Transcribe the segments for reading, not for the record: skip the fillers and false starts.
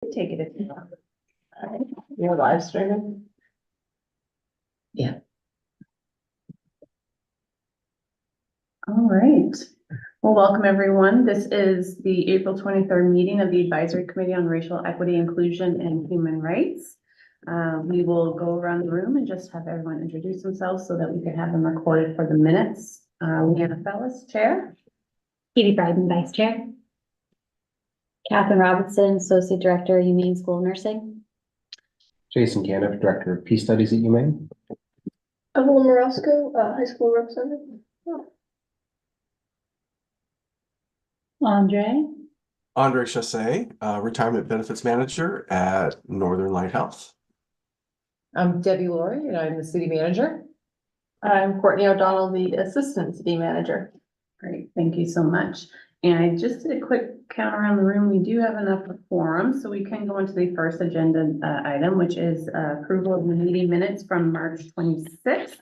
can take it if you want. You're live streaming? All right. Well, welcome everyone. This is the April 23rd meeting of the Advisory Committee on Racial Equity, Inclusion, and Human Rights. We will go around the room and just have everyone introduce themselves so that we can have them recorded for the minutes. Leanna Fellis, Chair. Katie Bryden, Vice Chair. Catherine Robinson, Associate Director, Humane School Nursing. Jason Caniff, Director of Peace Studies at UMaine. Evelyn Morosco, High School Representative. Andre Chassé, Retirement Benefits Manager at Northern Light Health. I'm Debbie Laurie, and I'm the City Manager. I'm Courtney O'Donnell, the Assistant City Manager. Great, thank you so much. And I just did a quick count around the room. We do have enough quorum, so we can go into the first agenda item, which is approval of the meeting minutes from March 26th.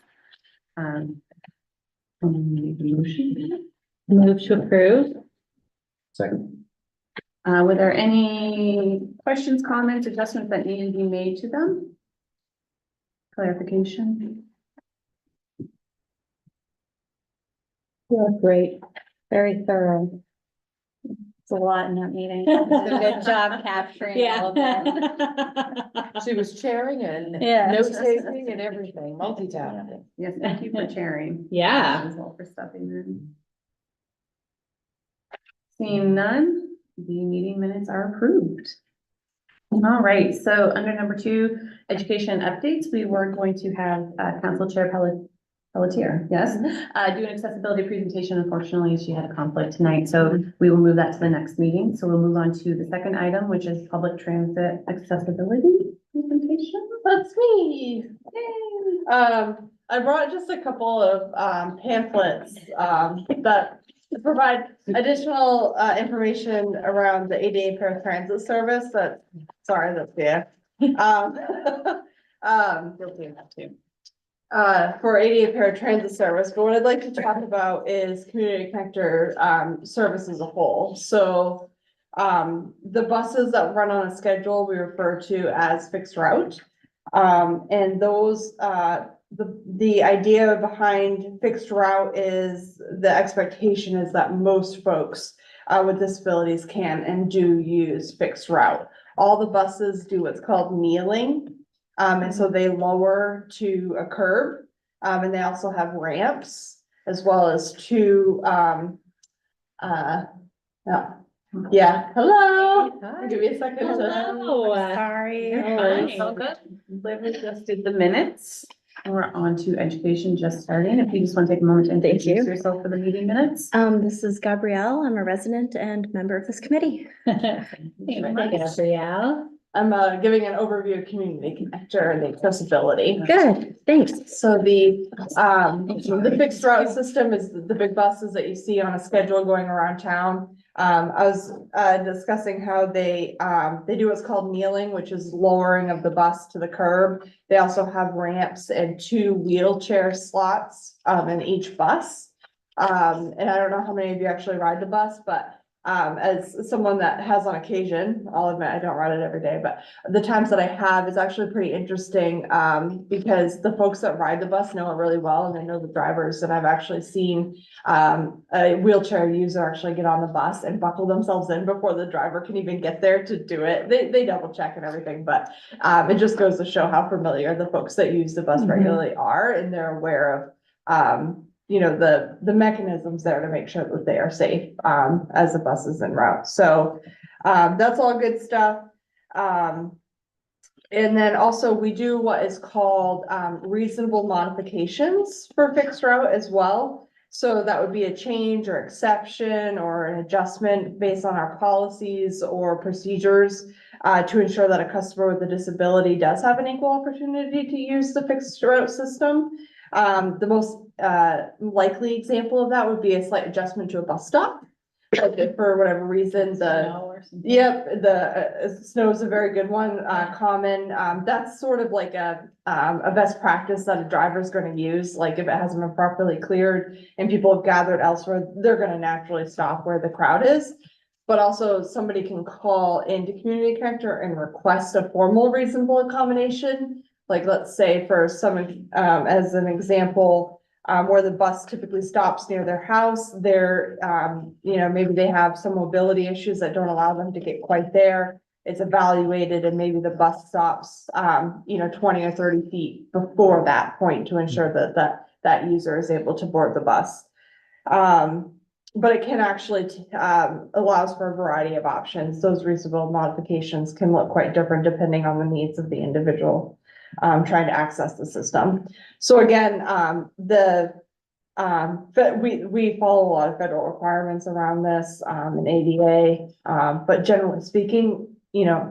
Motion. Move to approve. Second. Were there any questions, comments, adjustments that needed to be made to them? Clarification? Great. Very thorough. It's a lot in that meeting. You did a good job capturing all of it. She was chairing and Yeah. note taking and everything, multitasking. Yes, thank you for sharing. Yeah. As well for stepping in. Seeing none, the meeting minutes are approved. All right, so under number 2, education updates, we were going to have Council Chair Pelletier, yes, do an accessibility presentation. Unfortunately, she had a conflict tonight, so we will move that to the next meeting. So we'll move on to the second item, which is public transit accessibility presentation. That's me. Yay. I brought just a couple of pamphlets that provide additional information around the ADA paratransit service. That's guilty of that too. For ADA paratransit service, but what I'd like to talk about is community connector service as a whole. So the buses that run on a schedule we refer to as fixed route. And those the idea behind fixed route is the expectation is that most folks with disabilities can and do use fixed route. All the buses do what's called kneeling. And so they lower to a curb, and they also have ramps as well as 2, yeah, hello. Hi. Give me a second. Hello. Sorry. Hi. All good. Liv just did the minutes. We're on to education just starting. If you just want to take a moment to Thank you. introduce yourself for the meeting minutes. This is Gabrielle. I'm a resident and member of this committee. Gabrielle. I'm giving an overview of community connector and the accessibility. Good, thanks. So the fixed route system is the big buses that you see on a schedule going around town. I was discussing how they do what's called kneeling, which is lowering of the bus to the curb. They also have ramps and 2 wheelchair slots in each bus. And I don't know how many of you actually ride the bus, but as someone that has on occasion, I'll admit I don't ride it every day, but the times that I have is actually pretty interesting because the folks that ride the bus know it really well and they know the drivers. And I've actually seen a wheelchair user actually get on the bus and buckle themselves in before the driver can even get there to do it. They double check and everything, but it just goes to show how familiar the folks that use the bus regularly are, and they're aware of you know, the mechanisms there to make sure that they are safe, as the bus is en route. So, that's all good stuff. And then also we do what is called, reasonable modifications for fixed route as well. So that would be a change or exception or an adjustment based on our policies or procedures, to ensure that a customer with a disability does have an equal opportunity to use the fixed route system. The most likely example of that would be a slight adjustment to a bus stop. Like if for whatever reason, the snow is a very good one, common. That's sort of like a best practice that a driver is going to use. Like if it hasn't been properly cleared and people have gathered elsewhere, they're going to naturally stop where the crowd is. but also somebody can call into Community Connector and request a formal reasonable accommodation. Like, let's say for some, as an example, where the bus typically stops near their house, they're, maybe they have some mobility issues that don't allow them to get quite there. It's evaluated and maybe the bus stops, 20 or 30 feet before that point to ensure that user is able to board the bus. But it can actually, allows for a variety of options. Those reasonable modifications can look quite different depending on the needs of the individual, trying to access the system. So again, but we follow a lot of federal requirements around this, and ADA, but generally speaking,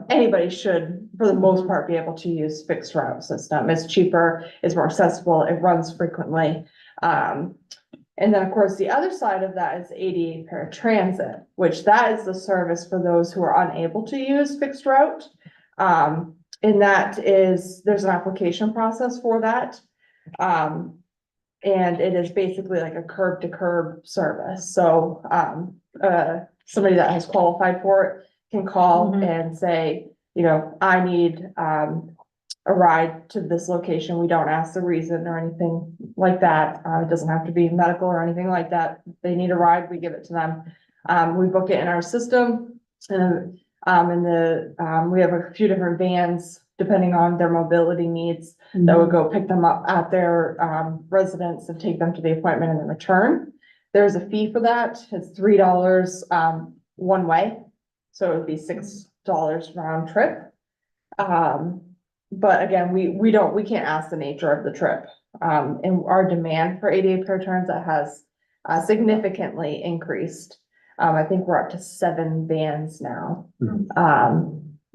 anybody should, for the most part, be able to use fixed route system. It's cheaper, it's more accessible, it runs frequently. And then, of course, the other side of that is ADA paratransit, which that is the service for those who are unable to use fixed route. And that is, there's an application process for that. And it is basically like a curb to curb service. So, somebody that has qualified for it can call and say, I need, a ride to this location. We don't ask the reason or anything like that. It doesn't have to be medical or anything like that. They need a ride, we give it to them. We book it in our system and, we have a few different vans depending on their mobility needs that would go pick them up at their, residence and take them to the appointment and then return. There's a fee for that. It's $3, one way. So it would be $6 round trip. But again, we can't ask the nature of the trip. And our demand for ADA paratransit has significantly increased. I think we're up to 7 vans now.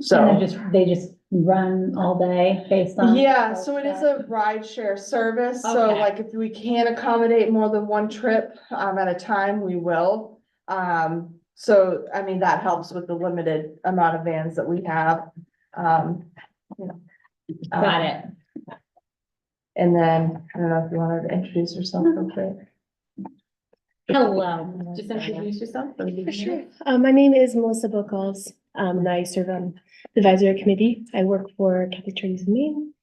So. And they just run all day based on. Yeah, so it is a ride share service. So Okay. like if we can accommodate more than one trip at a time, we will. So I mean, that helps with the limited amount of vans that we have. Got it. And then, I don't know if you wanted to introduce yourself real quick. Hello. Just introduce yourself. Sure. My name is Melissa Buchholz. And I serve on the advisory committee. I work for Catholic Charities in Maine,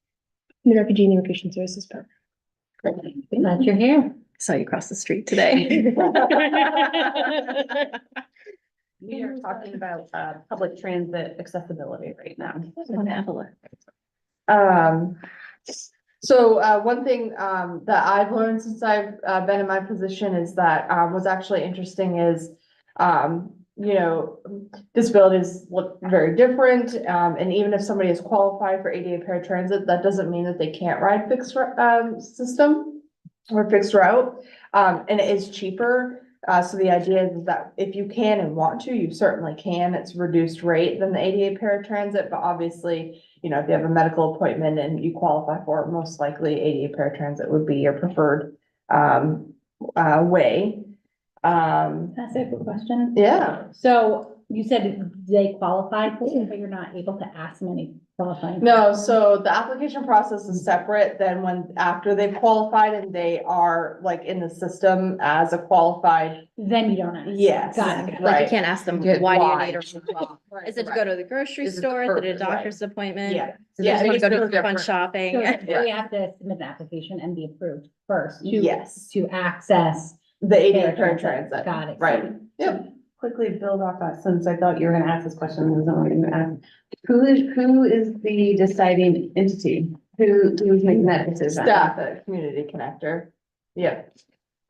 and the Refugee and Immigration Services Program. Glad you're here. Saw you cross the street today. We are talking about, public transit accessibility right now. I want to have a look. So one thing that I've learned since I've been in my position is that what's actually interesting is, disabilities look very different. And even if somebody is qualified for ADA paratransit, that doesn't mean that they can't ride fixed system or fixed route. And it is cheaper. So the idea is that if you can and want to, you certainly can. It's reduced rate than the ADA paratransit, but obviously, if you have a medical appointment and you qualify for it, most likely ADA paratransit would be your preferred way. Can I say a quick question? Yeah. So you said they qualify for it, but you're not able to ask them any qualifying. No, so the application process is separate than after they've qualified and they are like in the system as a qualified. Then you don't ask. Yes. Got it. Like Right. you can't ask them, Good. why do you Why? need a Is it to go to the grocery Is it the store? Is it a purpose, right. doctor's appointment? Yeah. Do they just want to go it's do no fun different. shopping? So Yeah. we have to submit an application and be approved first. Yes, To access. the ADA paratransit. paratransit. Got it. Right. Yep. Quickly build off that, since I thought you were gonna ask this question, and I wasn't gonna ask. Who is the deciding entity? Who's making that decision? Staff at Community Connector. Yep.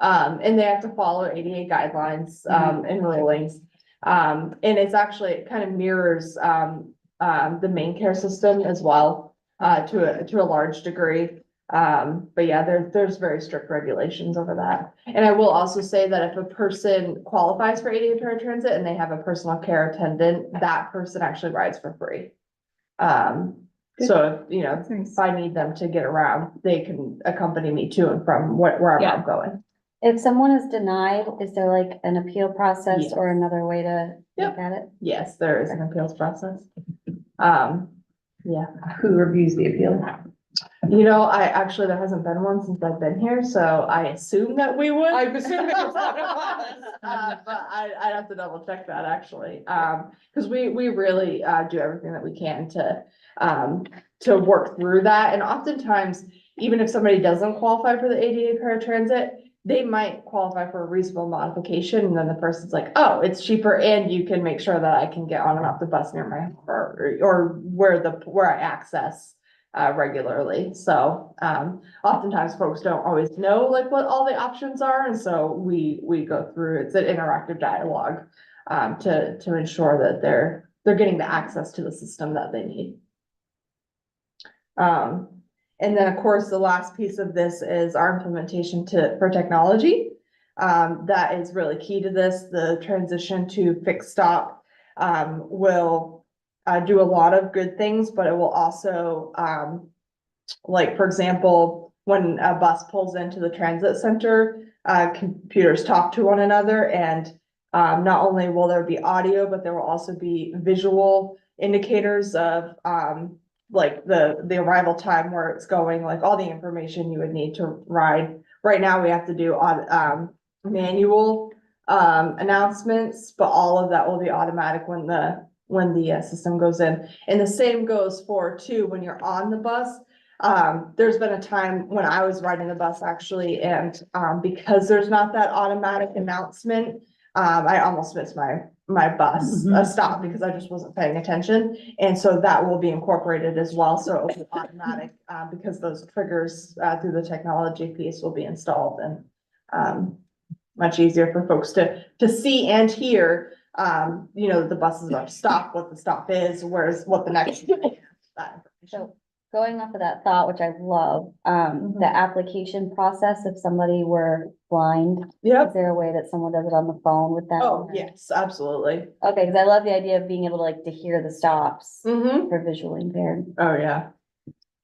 And they have to follow ADA guidelines, and rulings. And it's actually, it kind of mirrors, the main care system as well, to a large degree. But yeah, there's very strict regulations over that. And I will also say that if a person qualifies for ADA paratransit and they have a personal care attendant, that person actually rides for free. So, if I need them to get around, they can accompany me to and from wherever I'm going. If someone is denied, is there like an appeal process Yes. or another way to Yep. look at it? Yes, there is an appeals process. Yeah. Who reviews the appeal? You know, there hasn't been one since I've been here, so I assume that we would. I'm assuming it's what it was. But I'd have to double check that actually, cause we really, do everything that we can to work through that. And oftentimes, even if somebody doesn't qualify for the ADA paratransit, they might qualify for a reasonable modification, and then the person's like, oh, it's cheaper, and you can make sure that I can get on and off the bus near my home, or where I access regularly. So, oftentimes folks don't always know like what all the options are, and so we go through, it's an interactive dialogue to ensure that they're getting the access to the system that they need. And then, of course, the last piece of this is our implementation for technology. That is really key to this. The transition to fixed stop will do a lot of good things, but it will also, like, for example, when a bus pulls into the transit center, computers talk to one another, and not only will there be audio, but there will also be visual indicators of like the arrival time, where it's going, like all the information you would need to ride. Right now, we have to do manual announcements, but all of that will be automatic when the system goes in. And the same goes for too, when you're on the bus. There's been a time when I was riding the bus actually, and because there's not that automatic announcement, I almost missed my bus stop because I just wasn't paying attention. And so that will be incorporated as well. So it'll be automatic, because those triggers through the technology piece will be installed, and much easier for folks to see and hear, you know, the bus is about to stop, what the stop is, what the next. That So going off of that thought, which I love, the application process, if somebody were blind, Yep. is there a way that someone does it on the phone with them? Oh, yes, absolutely. Okay, because I love the idea of being able to to hear the stops Mm-hmm. for visually impaired. Oh, yeah.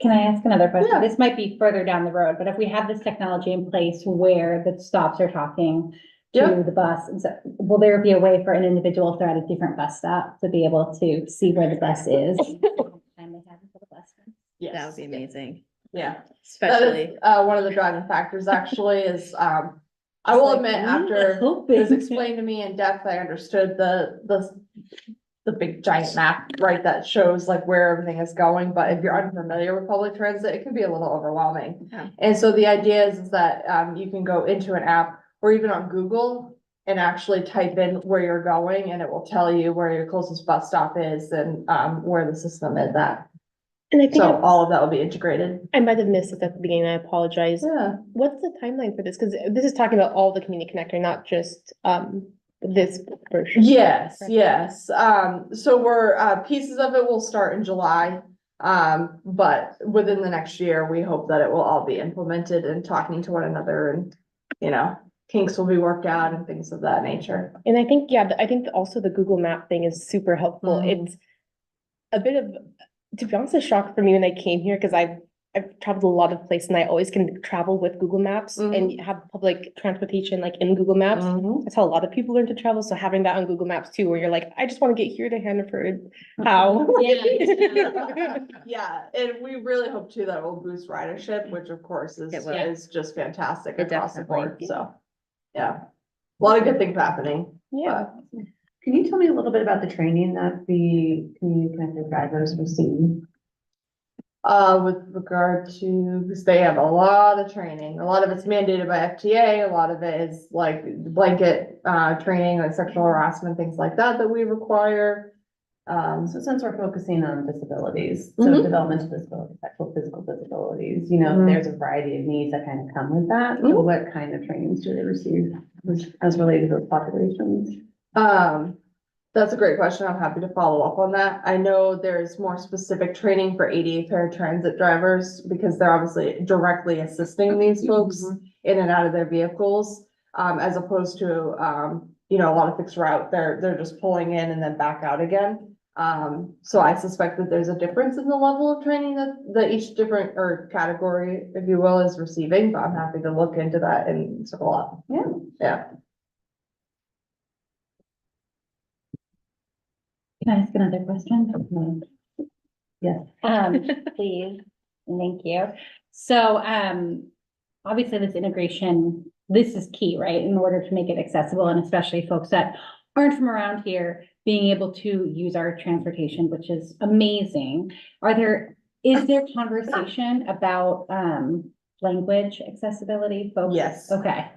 Can I ask another question? Yeah. This might be further down the road, but if we have this technology in place where the stops are talking Yeah. to the bus, will there be a way for an individual if they're at a different bus stop to be able to see where the bus is? Time they have until the bus comes? Yes. That would be amazing, Yeah. That especially. is, one of the driving factors actually is, I will admit, after it was explained to me in depth, I understood the big giant map, right, that shows like where everything is going, but if you're unfamiliar with public transit, it can be a little overwhelming. Yeah. And so the idea is that, you can go into an app or even on Google and actually type in where you're going, and it will tell you where your closest bus stop is and, where the system is at. And I think So all of that will be integrated. I might have missed it at the beginning. I apologize. Yeah. What's the timeline for this? Because this is talking about all the community connector, not just this version. Yes, yes. So we're, pieces of it will start in July. But within the next year, we hope that it will all be implemented and talking to one another, and, you know, kinks will be worked out and things of that nature. And I think, yeah, I think also the Google Map thing is super helpful. Mhm. It's a bit of, to be honest, a shock for me when I came here, because I've traveled a lot of places and I always can travel with Google Maps and have public transportation like in Google Maps. Mhm. That's how a lot of people learn to travel. So having that on Google Maps too, where you're like, I just want to get here to Hannaford. How? Yeah, and we really hope too that will boost ridership, which of course It will. is just fantastic It across the definitely- board, so. Yeah, a lot of good things happening. Yeah. Can you tell me a little bit about the training that the community connected drivers receive? With regard to, because they have a lot of training, a lot of it's mandated by FTA, a lot of it is like blanket, training, like sexual harassment, things like that we require. So since we're focusing on disabilities, so Mhm. developmental disabilities, actual physical disabilities, you know, Mhm. there's a variety of needs that kind of come with that. So Mhm. what kind of trainings do they receive as related to those populations? That's a great question. I'm happy to follow up on that. I know there's more specific training for ADA paratransit drivers because they're obviously directly assisting these folks in and out of their vehicles. As opposed to, you know, a lot of fixed route, they're just pulling in and then back out again. So I suspect that there's a difference in the level of training that each different or category, if you will, is receiving, but I'm happy to look into that and circle up. Yeah. Yeah. Can I ask another question? Yes. Please. Thank you. So, obviously this integration, this is key, right? In order to make it accessible and especially folks that aren't from around here being able to use our transportation, which is amazing. Is there conversation about, language accessibility folks? Yes. Okay.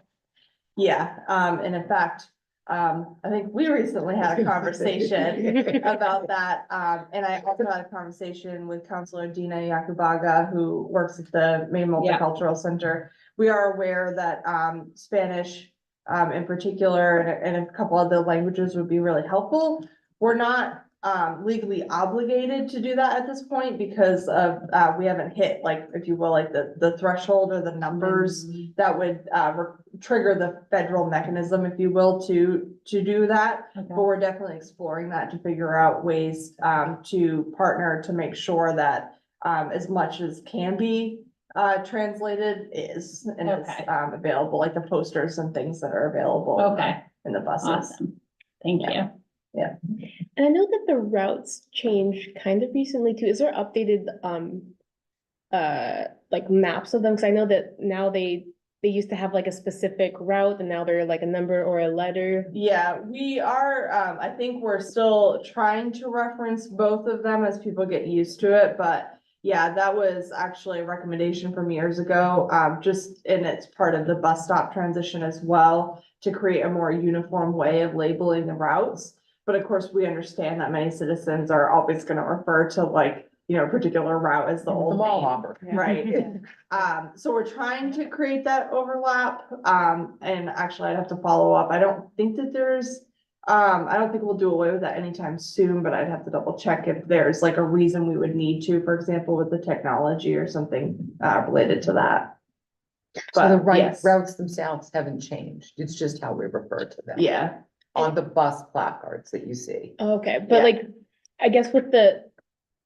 Yeah, and in fact, I think we recently had a conversation about that. And I also had a conversation with Counselor Dina Yakubaga, who works at the Maine Yeah. Multicultural Center. We are aware that, Spanish, in particular, and a couple of the languages would be really helpful. We're not, legally obligated to do that at this point because of, we haven't hit, like, if you will, like the threshold or the numbers that would, trigger the federal mechanism, if you will, to do that. But we're definitely exploring that to figure out ways to partner to make sure that as much as can be translated is and is Okay. available, like the posters and things that are available Okay, in the buses. awesome. Thank you. And I know that the routes changed kind of recently too. Is there updated like maps of them? Cause I know that now they used to have like a specific route and now they're like a number or a letter. Yeah, we are, I think we're still trying to reference both of them as people get used to it, but yeah, that was actually a recommendation from years ago, just, and it's part of the bus stop transition as well, to create a more uniform way of labeling the routes. But of course, we understand that many citizens are always gonna refer to like, you know, a particular route as the old mall name. hopper. Right. So we're trying to create that overlap, and actually I'd have to follow up. I don't think that there's, I don't think we'll do away with that anytime soon, but I'd have to double check if there's like a reason we would need to, for example, with the technology or something, related to that. So the But yes, routes themselves haven't changed. It's just how we refer to them. yeah, On the bus placards that you see. Okay, Yeah. but like, I guess with the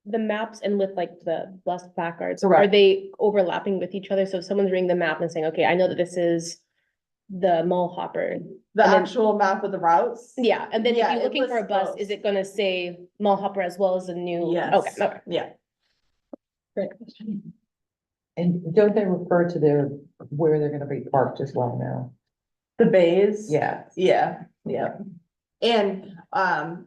maps and with like the bus placards, are Correct. they overlapping with each other? So if someone's reading the map and saying, okay, I know that this is the mall hopper. the and then- actual map of the routes. Yeah, and then if Yeah, you're it looking for a lists bus, both. is it gonna say mall hopper as well as the new? Yes. Okay, Yeah, Great question. And don't they refer to where they're gonna be parked as well now? the bays. Yeah. Yeah, yeah. And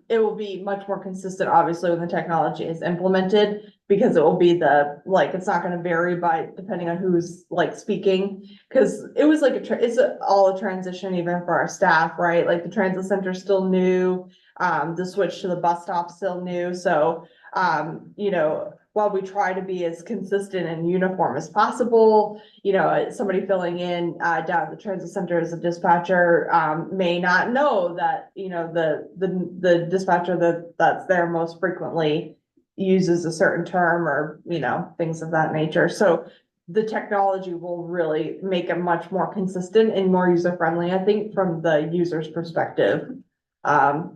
it will be much more consistent, obviously, when the technology is implemented, because it will be it's not gonna vary by, depending on who's like speaking. Cause it was like it's all a transition even for our staff, right? Like the transit center's still new, the switch to the bus stop's still new, so you know, while we try to be as consistent and uniform as possible, you know, somebody filling in down at the transit center as a dispatcher may not know that, you know, the dispatcher that's there most frequently uses a certain term or, you know, things of that nature. So the technology will really make it much more consistent and more user-friendly, I think, from the user's perspective.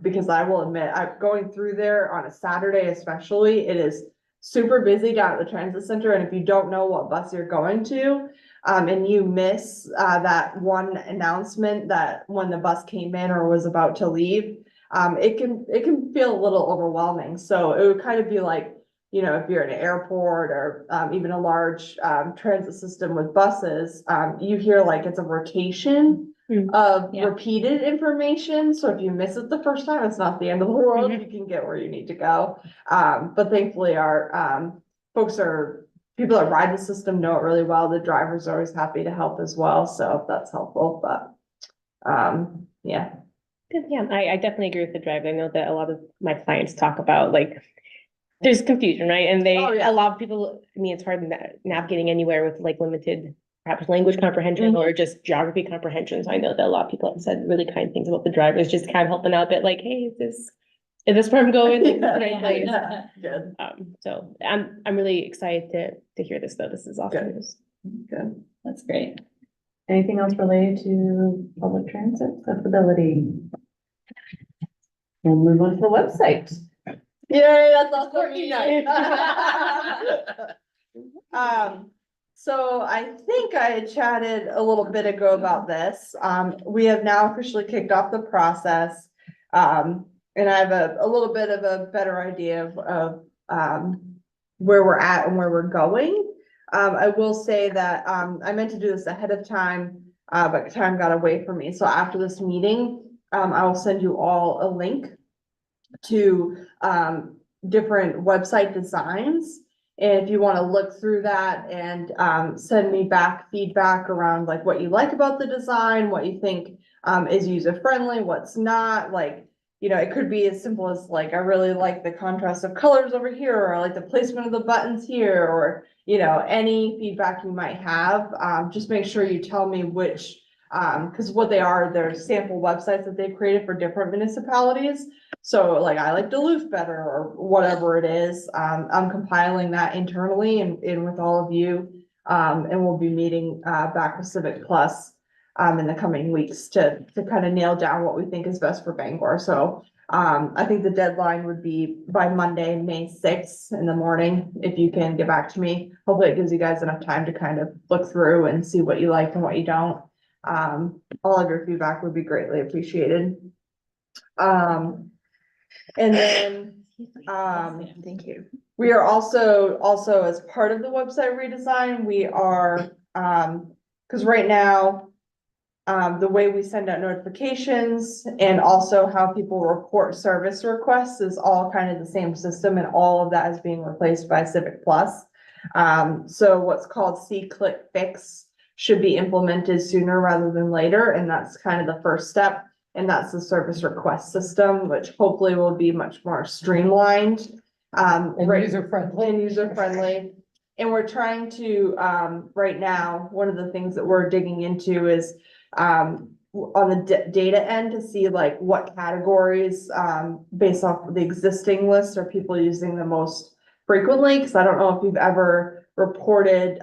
Because I will admit, I'm going through there on a Saturday especially, it is super busy down at the transit center, and if you don't know what bus you're going to, and you miss, that one announcement that when the bus came in or was about to leave, it can feel a little overwhelming, so it would kind of be like, you know, if you're at an airport or, even a large, transit system with buses, you hear like it's a rotation of Yeah. repeated information, so if you miss it the first time, it's not the end of the world, you can get where you need to go. But thankfully our people that ride the system know it really well, the drivers are always happy to help as well, so that's helpful, but yeah. good, yeah, I definitely agree with the driver. I know that a lot of my clients talk about like, there's confusion, right? And Oh, yeah. a lot of people, I mean, it's hard navigating anywhere with like limited perhaps language comprehension or just geography comprehension. So I know that a lot of people have said really kind things about the drivers, just kind of helping out a bit, like, hey, is this where I'm going? Like, Yeah. the right place? Good, So I'm really excited to hear this though. This is awesome. good. That's great. Anything else related to public transit accessibility? We'll move on to the website. Yay, that's also me. So I think I had chatted a little bit ago about this. We have now officially kicked off the process. And I have a little bit of a better idea of where we're at and where we're going. I will say that, I meant to do this ahead of time, but time got away from me. So after this meeting, I will send you all a link to, different website designs. And if you want to look through that and, send me back feedback around like what you like about the design, what you think, is user friendly, what's not, like, you know, it could be as simple as like, I really like the contrast of colors over here, or I like the placement of the buttons here, or, you know, any feedback you might have, just make sure you tell me which, because what they are, they're sample websites that they've created for different municipalities. So like, I like Duluth better, or whatever it is, I'm compiling that internally and with all of you. And we'll be meeting, back with Civic Plus, in the coming weeks to kind of nail down what we think is best for Bangor. So, I think the deadline would be by Monday, May 6th in the morning, if you can get back to me. Hopefully it gives you guys enough time to kind of look through and see what you like and what you don't. All of your feedback would be greatly appreciated. And then, Thank you. we are also as part of the website redesign, we are, because right now, the way we send out notifications and also how people report service requests is all kind of the same system, and all of that is being replaced by Civic Plus. So what's called See, Click, Fix should be implemented sooner rather than later, and that's kind of the first step. And that's the service request system, which hopefully will be much more streamlined. And Right- user friendly. and user friendly. And we're trying to, right now, one of the things that we're digging into is, on the data end to see like what categories, based off of the existing list are people using the most frequently. Cause I don't know if you've ever reported,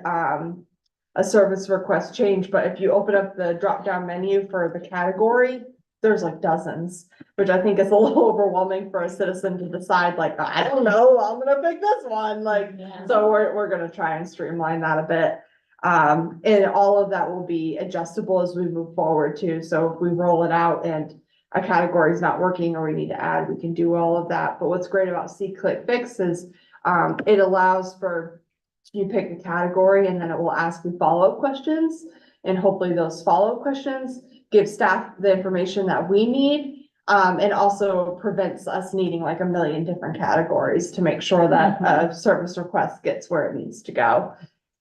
a service request change, but if you open up the drop down menu for the category, there's like dozens, which I think is a little overwhelming for a citizen to decide, like, I don't know, I'm gonna pick this one, like, so we're gonna try and streamline that a bit. And all of that will be adjustable as we move forward too. So if we roll it out and a category is not working or we need to add, we can do all of that. But what's great about See, Click, Fix is, it allows for, you pick a category and then it will ask you follow-up questions. And hopefully those follow-up questions give staff the information that we need. And also prevents us needing like a million different categories to make sure that a service request gets where it needs to go.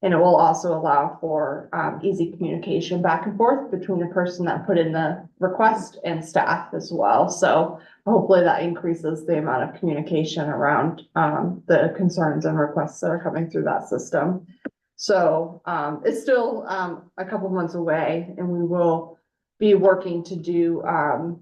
And it will also allow for, easy communication back and forth between the person that put in the request and staff as well. So hopefully that increases the amount of communication around, the concerns and requests that are coming through that system. So, it's still, a couple months away, and we will be working to do, a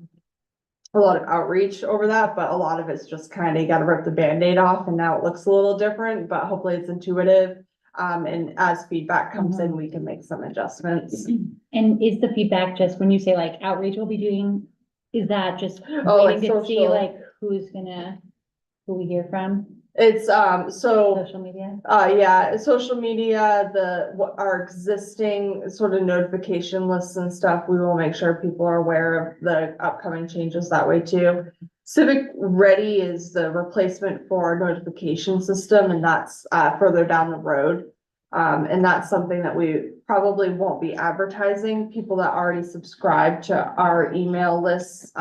lot of outreach over that, but a lot of it's just kind of, you gotta rip the Band-Aid off, and now it looks a little different, but hopefully it's intuitive. And as feedback comes in, we can make some adjustments. And is the feedback just when you say like outreach we'll be doing, is that just Oh, like waiting to see social. like who we hear from, It's, so, social media? yeah, social media, our existing sort of notification lists and stuff, we will make sure people are aware of the upcoming changes that way too. Civic Ready is the replacement for our notification system, and that's, further down the road. And that's something that we probably won't be advertising. People that already subscribe to our email lists,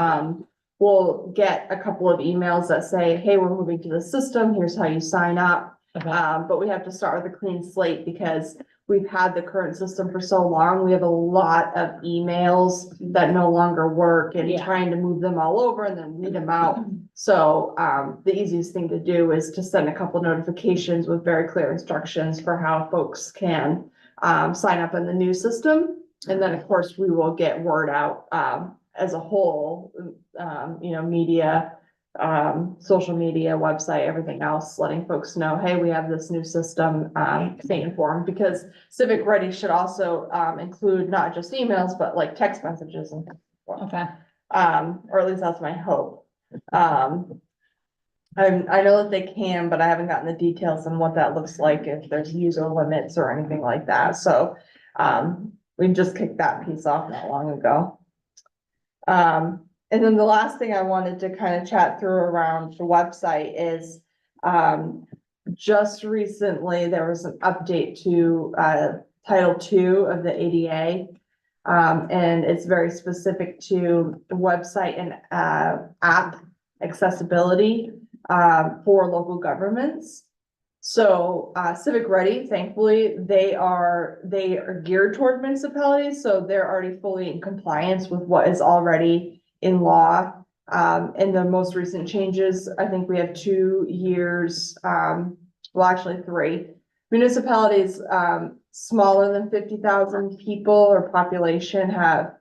will get a couple of emails that say, hey, we're moving to the system, here's how you sign up. But we have to start with a clean slate because we've had the current system for so long. We have a lot of emails that no longer work and Yeah. trying to move them all over and then read them out. So, the easiest thing to do is to send a couple notifications with very clear instructions for how folks can, sign up in the new system. And then, of course, we will get word out, as a whole, media, social media, website, everything else, letting folks know, hey, we have this new system, stay informed, because Civic Ready should also, include not just emails, but like text messages and, Okay. or at least that's my hope. I know that they can, but I haven't gotten the details on what that looks like, if there's user limits or anything like that, so, we just kicked that piece off not long ago. And then the last thing I wanted to kind of chat through around the website is, just recently, there was an update to, Title II of the ADA. And it's very specific to the website and, app accessibility, for local governments. So, Civic Ready, thankfully, they are geared toward municipalities, so they're already fully in compliance with what is already in law. And the most recent changes, I think we have 2 years, well, actually 3. Municipalities, smaller than 50,000 people or population have,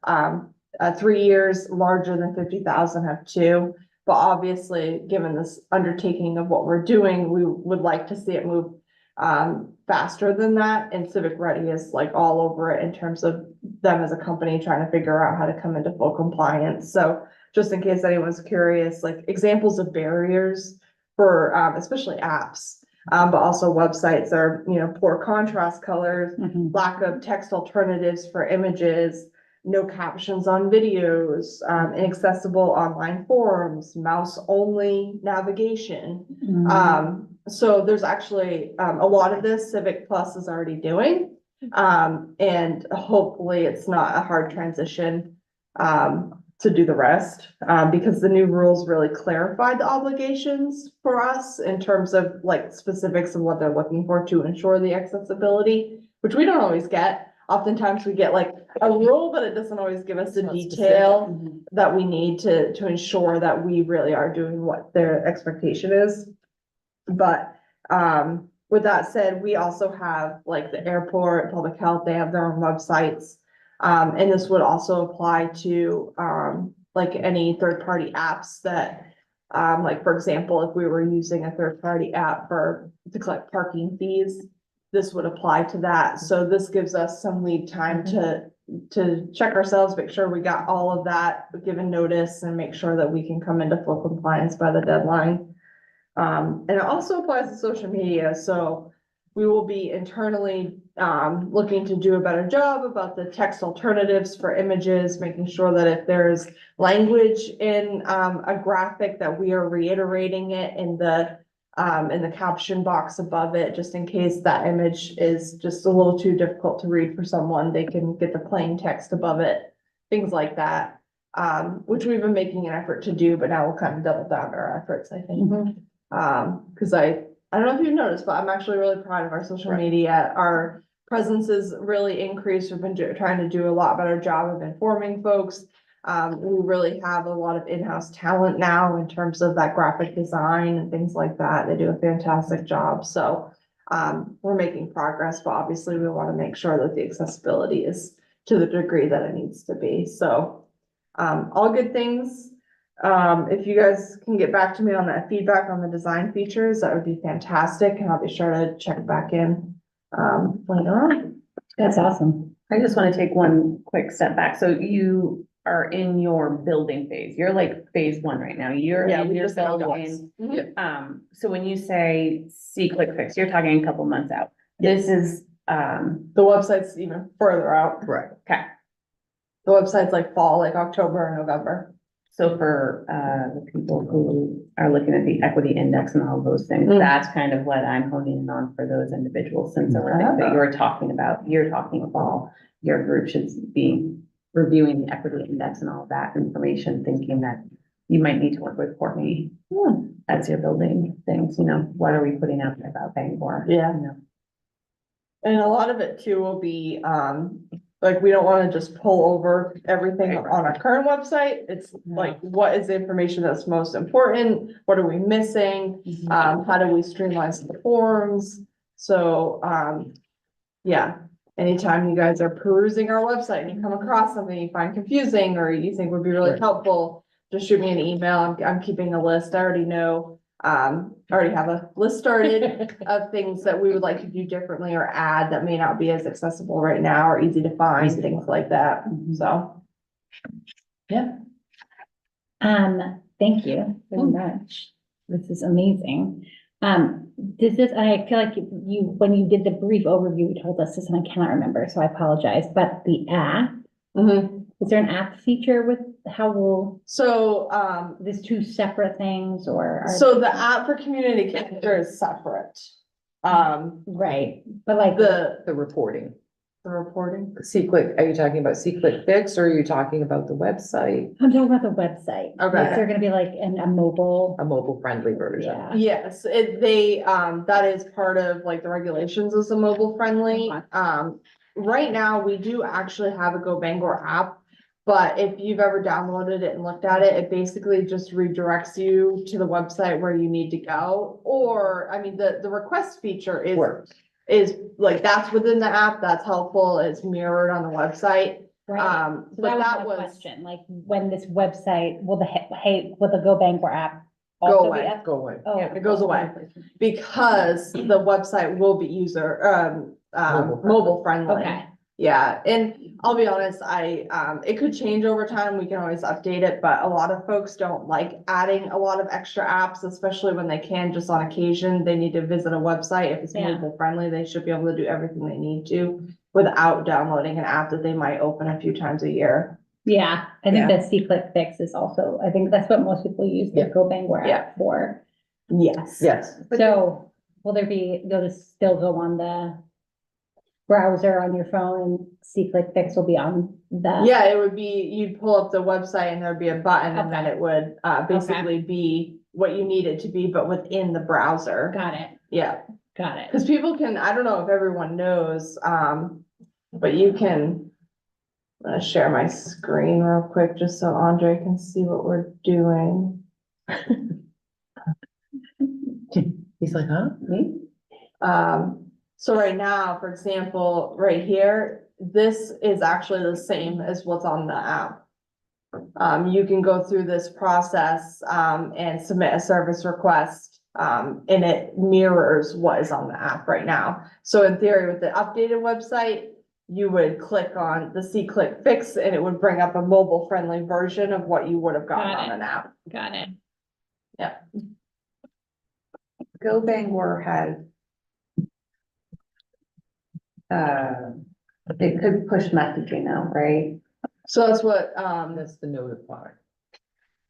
3 years, larger than 50,000 have 2. But obviously, given this undertaking of what we're doing, we would like to see it move faster than that. And Civic Ready is like all over it in terms of them as a company trying to figure out how to come into full compliance. So just in case anyone's curious, like examples of barriers for especially apps, but also websites are, poor contrast colors, lack of text alternatives for images, no captions on videos, inaccessible online forums, mouse-only navigation. So there's actually, a lot of this Civic Plus is already doing. And hopefully it's not a hard transition, to do the rest, because the new rules really clarify the obligations for us in terms of like specifics of what they're looking for to ensure the accessibility, which we don't always get. Oftentimes we get like a rule, but it doesn't always give us the not detail that we need to ensure that we really are doing what their expectation is. But, with that said, we also have like the airport, public health, they have their own websites. And this would also apply to, like any third-party apps that, like, for example, if we were using a third-party app to collect parking fees, this would apply to that. So this gives us some lead time to check ourselves, make sure we got all of that given notice and make sure that we can come into full compliance by the deadline. And it also applies to social media. So we will be internally, looking to do a better job about the text alternatives for images, making sure that if there's language in, a graphic that we are reiterating it in the caption box above it, just in case that image is just a little too difficult to read for someone, they can get the plain text above it, things like that. Which we've been making an effort to do, but now we'll kind of double down our efforts, I think. Cause I don't know if you've noticed, but I'm actually really proud of our social media. Our presence is really increased. We've been trying to do a lot better job of informing folks. We really have a lot of in-house talent now in terms of that graphic design and things like that. They do a fantastic job. So, we're making progress, but obviously we want to make sure that the accessibility is to the degree that it needs to be. So, all good things. If you guys can get back to me on that feedback on the design features, that would be fantastic. And I'll be sure to check back in, later on. That's awesome. I just want to take one quick step back. So you are in your building phase. You're like phase 1 right now. You're Yeah, in we your just found building. dots. So when you say see quick fix, you're talking a couple months out. This is, The website's even further out. Correct. okay. The website's like fall, like October or November. So for, the people who are looking at the equity index and all those things, that's kind of what I'm honing in on for those individuals, since everything that you're talking about, your group should be reviewing the equity index and all of that information, thinking that you might need to work with Courtney as you're building things, what are we putting out there about Bangor? Yeah. And a lot of it too will be, like, we don't want to just pull over everything on our current website. It's like, what is the information that's most important? What are we missing? How do we streamline the forms? So, yeah, anytime you guys are perusing our website and you come across something you find confusing or you think would be really helpful, just shoot me an email. I'm keeping a list. I already know. I already have a list started of things that we would like to do differently or add that may not be as accessible right now or easy to find, things like that. So. Yeah. Thank you very much. This is amazing. I feel like when you did the brief overview, you told us this and I cannot remember, so I apologize, but the app, is there an app feature with how will, So, this two separate things or? are so they- the app for community calendar is separate. Right, but like. The reporting. The reporting. C-Click, are you talking about C-Click Fix or are you talking about the website, I'm talking about the website. Okay. Is there gonna be like a mobile? a mobile friendly version? Yeah. Yes, that is part of like the regulations as a mobile friendly. Okay. Right now, we do actually have a Go Bangor app. But if you've ever downloaded it and looked at it, it basically just redirects you to the website where you need to go. Or, I mean, the request feature Works. is like, that's within the app, that's helpful, it's mirrored on the website. Right, so But that that was my was question, like, when this website, will will the Go Bangor app? Go also be away. up? Go away. Oh, Yeah, it goes away. because the website will be mobile friendly. Okay, Yeah, and I'll be honest, it could change over time, we can always update it, but a lot of folks don't like adding a lot of extra apps, especially when they can just on occasion, they need to visit a website, if it's Yeah. mobile friendly, they should be able to do everything they need to without downloading an app that they might open a few times a year. yeah, I think Yeah. the C-Click Fix is also, I think that's what most people use the Yeah. Go Bangor Yeah. app for. Yes. Yes. So, will there be, you'll just still go on the browser on your phone and C-Click Fix will be on the? Yeah, it would be, you'd pull up the website and there'd be a button and then Okay. it would, basically be what you need it to be, but within the browser. Got it, Yeah. got it. Cause people can, I don't know if everyone knows, but you can. I'm gonna share my screen real quick, just so Andre can see what we're doing. He's like, huh? Me? So right now, for example, right here, this is actually the same as what's on the app. You can go through this process, and submit a service request, and it mirrors what is on the app right now. So in theory, with the updated website, you would click on the C-Click Fix and it would bring up a mobile friendly version of what you would have gotten Got on it. an app. Got it. Go Bangor had. It could push messaging now, right? So that's what, That's the notify.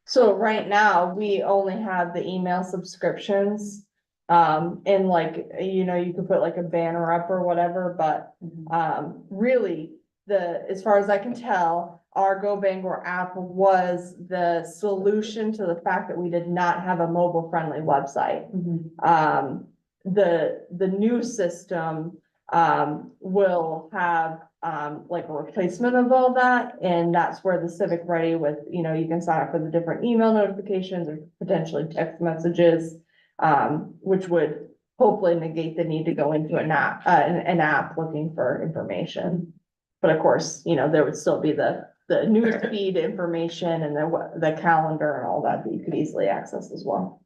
so right now, we only have the email subscriptions. And like, you could put like a banner up or whatever, but, really, as far as I can tell, our Go Bangor app was the solution to the fact that we did not have a mobile friendly website. The new system, will have, like a replacement of all that, and that's where the Civic Ready with, you can sign up for the different email notifications or potentially text messages, which would hopefully negate the need to go into an app looking for information. But of course, there would still be the news feed information and the calendar and all that you could easily access as well.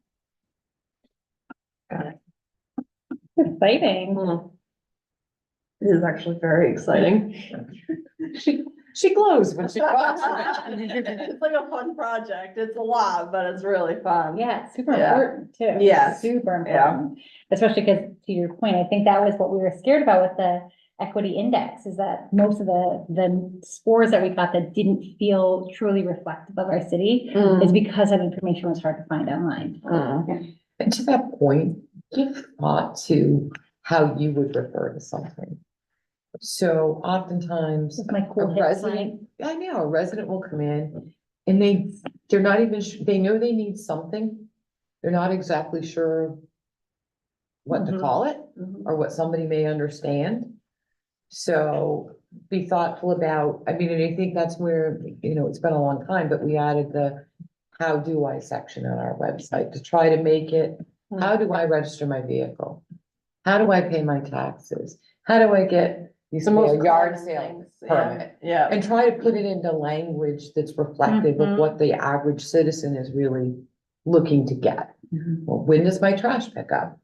Exciting. It is actually very exciting. She glows when she talks. It's like a fun project. It's a lot, but it's really fun. Yeah, it's super Yeah. important too. Yes. Super Yeah. important, especially because to your point, I think that was what we were scared about with the equity index is that most of the scores that we got that didn't feel truly reflective of our city is because that information was hard to find online. And to that point, give thought to how you would refer to something. So oftentimes, With my a cool hip resident, I know, a resident will come in and they're not even, they know they need something. They're not exactly sure what to Mhm. call it or what somebody may understand. So be thoughtful about, I mean, and I think that's where, it's been a long time, but we added the how do I section on our website to try to make it, how do I register my vehicle? How do I pay my taxes? How do I get The most a yard common sale things, permit? Yeah. And try to put it into language that's reflective of Mhm. what the average citizen is really looking to get. Well, when does my trash pick up?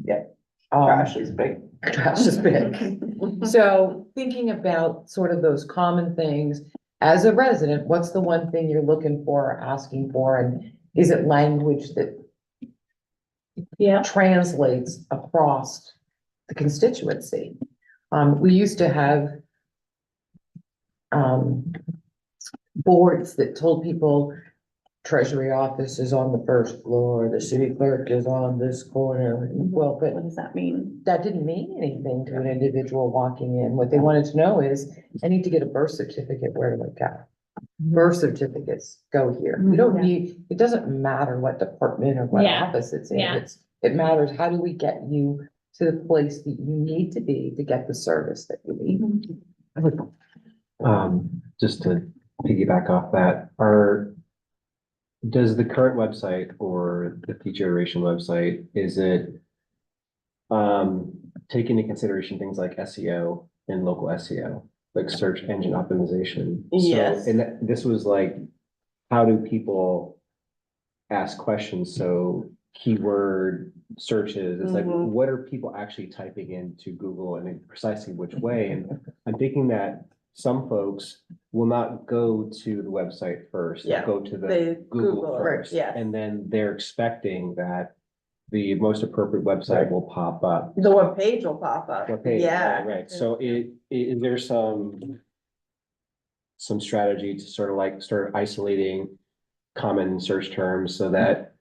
Yeah. Um, Trash is big. Trash is big. So thinking about sort of those common things, as a resident, what's the one thing you're looking for, asking for, and is it language that Yeah. translates across the constituency? We used to have boards that told people treasury office is on the first floor, the city clerk is on this corner. Well, but What does that mean? that didn't mean anything to an individual walking in. What they wanted to know is, I need to get a birth certificate, where do I go? Birth certificates go here. You don't need, it doesn't matter what department or what Yeah. office it's in. Yeah. It matters, how do we get you to the place that you need to be to get the service that you need? I would, just to piggyback off that, does the current website or the future iteration website, is it take into consideration things like SEO and local SEO, like search engine optimization? Yes. So, and this was like, how do people ask questions? So keyword searches, it's like, Mhm. what are people actually typing into Google and in precisely which way? And I'm thinking that some folks will not go to the website first, they'll Yeah, go to they the Google Google it, first. yes. And then they're expecting that the most appropriate website will pop up. The web page will pop up. What page? Yeah. Right, so is there some strategy to sort of like start isolating common search terms so that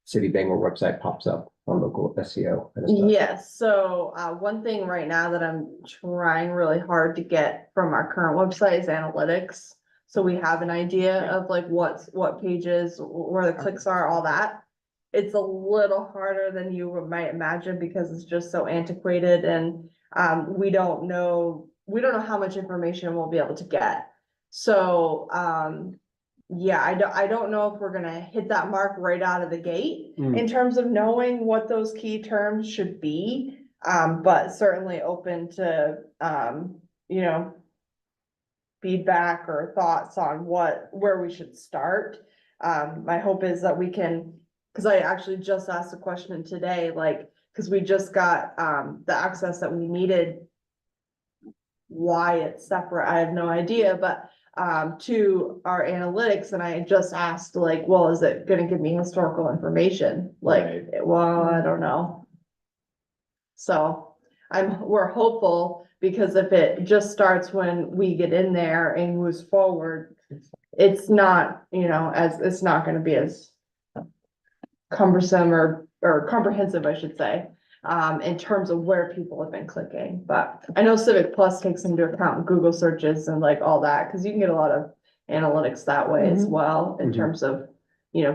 City of Bangor website pops up on local SEO? kind of stuff? Yes, so one thing right now that I'm trying really hard to get from our current website is analytics. So we have an idea of like what pages, where the clicks are, all that. It's a little harder than you might imagine because it's just so antiquated and we don't know how much information we'll be able to get. So yeah, I don't know if we're gonna hit that mark right out of the gate in terms of knowing what those key terms should be. But certainly open to, you know, feedback or thoughts on where we should start. My hope is that we can, cause I actually just asked a question today, like, cause we just got, the access that we needed. Why it's separate, I have no idea, but to our analytics, and I just asked like, well, is it gonna give me historical information? Like, Right. well, I don't know. So we're hopeful, because if it just starts when we get in there and moves forward, it's not, it's not gonna be as cumbersome or comprehensive, I should say, in terms of where people have been clicking. But I know Civic Plus takes into account Google searches and like all that, because you can get a lot of analytics that way as well, in Mhm. terms of,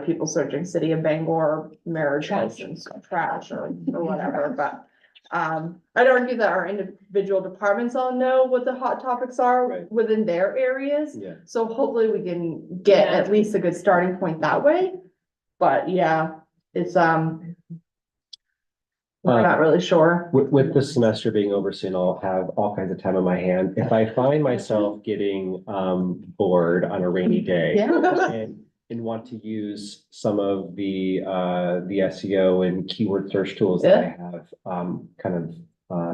people searching City of Bangor marriage license, trash or whatever, but I'd argue that our individual departments all know what the hot topics are Right. within their areas. Yeah. So hopefully we can get Yeah. at least a good starting point that way. But yeah, it's, we're not really sure. With the semester being over soon, I'll have all kinds of time on my hand. If I find myself getting bored on a rainy day. Yeah. And want to use some of the SEO and keyword search tools that I have kind of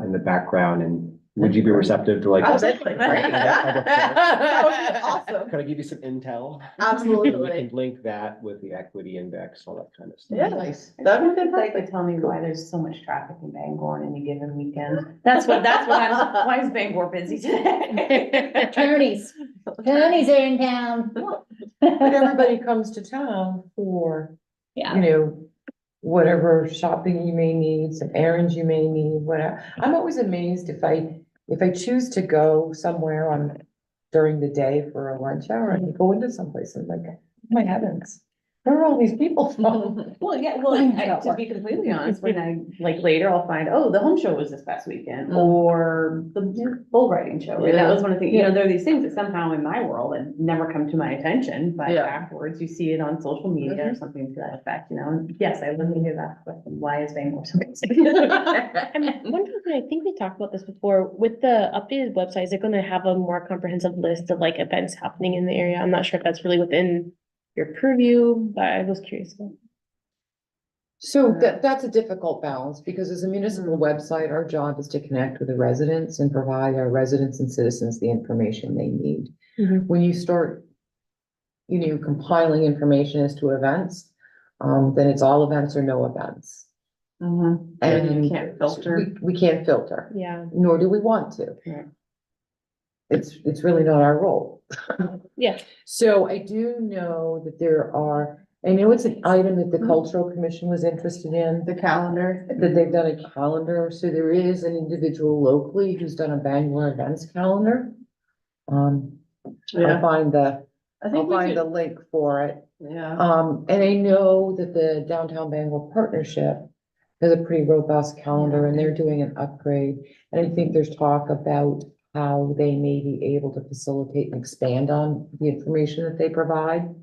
in the background, and would you be receptive to like? Absolutely. That would be awesome. Can I give you some intel? Absolutely. And we can link that with the equity index, all that kind of stuff. Yeah, Nice. that'd be Like, fantastic. tell me why there's so much traffic in Bangor on any given weekend. That's what why is Bangor busy today? Attorneys are in town. But everybody comes to town for, Yeah, whatever shopping you may need, some errands you may need, whatever. I'm always amazed if I choose to go somewhere during the day for a lunch hour, I can go into someplace and like, oh my heavens, where are all these people from? Well, yeah, to be completely Mm-hmm. honest, when I, like, later I'll find, oh, the home show was this past weekend, or the bull riding show, and that was one of the things, there are these things that somehow in my world had never come to my attention, but Yeah. afterwards you see it on social media or something to that effect, and yes, I literally hear that question, why is Bangor so busy? And one thing, I think we talked about this before, with the updated website, is it gonna have a more comprehensive list of like events happening in the area? I'm not sure if that's really within your purview, but I was curious. So that's a difficult balance, because as a municipal website, our job is to connect with the residents and provide our residents and citizens the information they need. Mhm. When you start, compiling information as to events, then it's all events or no events. And you can't filter. We can't filter, Yeah. nor do we want to. Yeah. it's really not our role. Yeah. So I do know that I know it's an item that the Cultural Commission was interested in, The calendar. that they've done a calendar, so there is an individual locally who's done a Bangor events calendar. I'll find the, I I'll think we find the should, link for it. yeah. And I know that the Downtown Bangor Partnership has a pretty robust calendar and they're doing an upgrade. And I think there's talk about how they may be able to facilitate and expand on the information that they provide.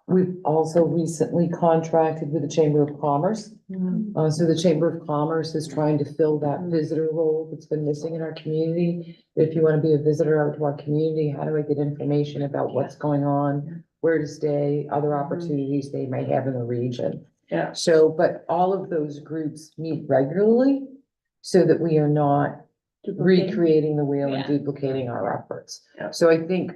We've also recently contracted with the Chamber of Commerce. So the Chamber of Commerce is trying to fill that visitor role that's been missing in our community. If you want to be a visitor out to our community, how do I get information about what's going on, where to stay, other opportunities they may have in the region? Yeah. So, but all of those groups meet regularly so that we are not recreating the wheel and Yeah. duplicating our efforts. Yeah. So I think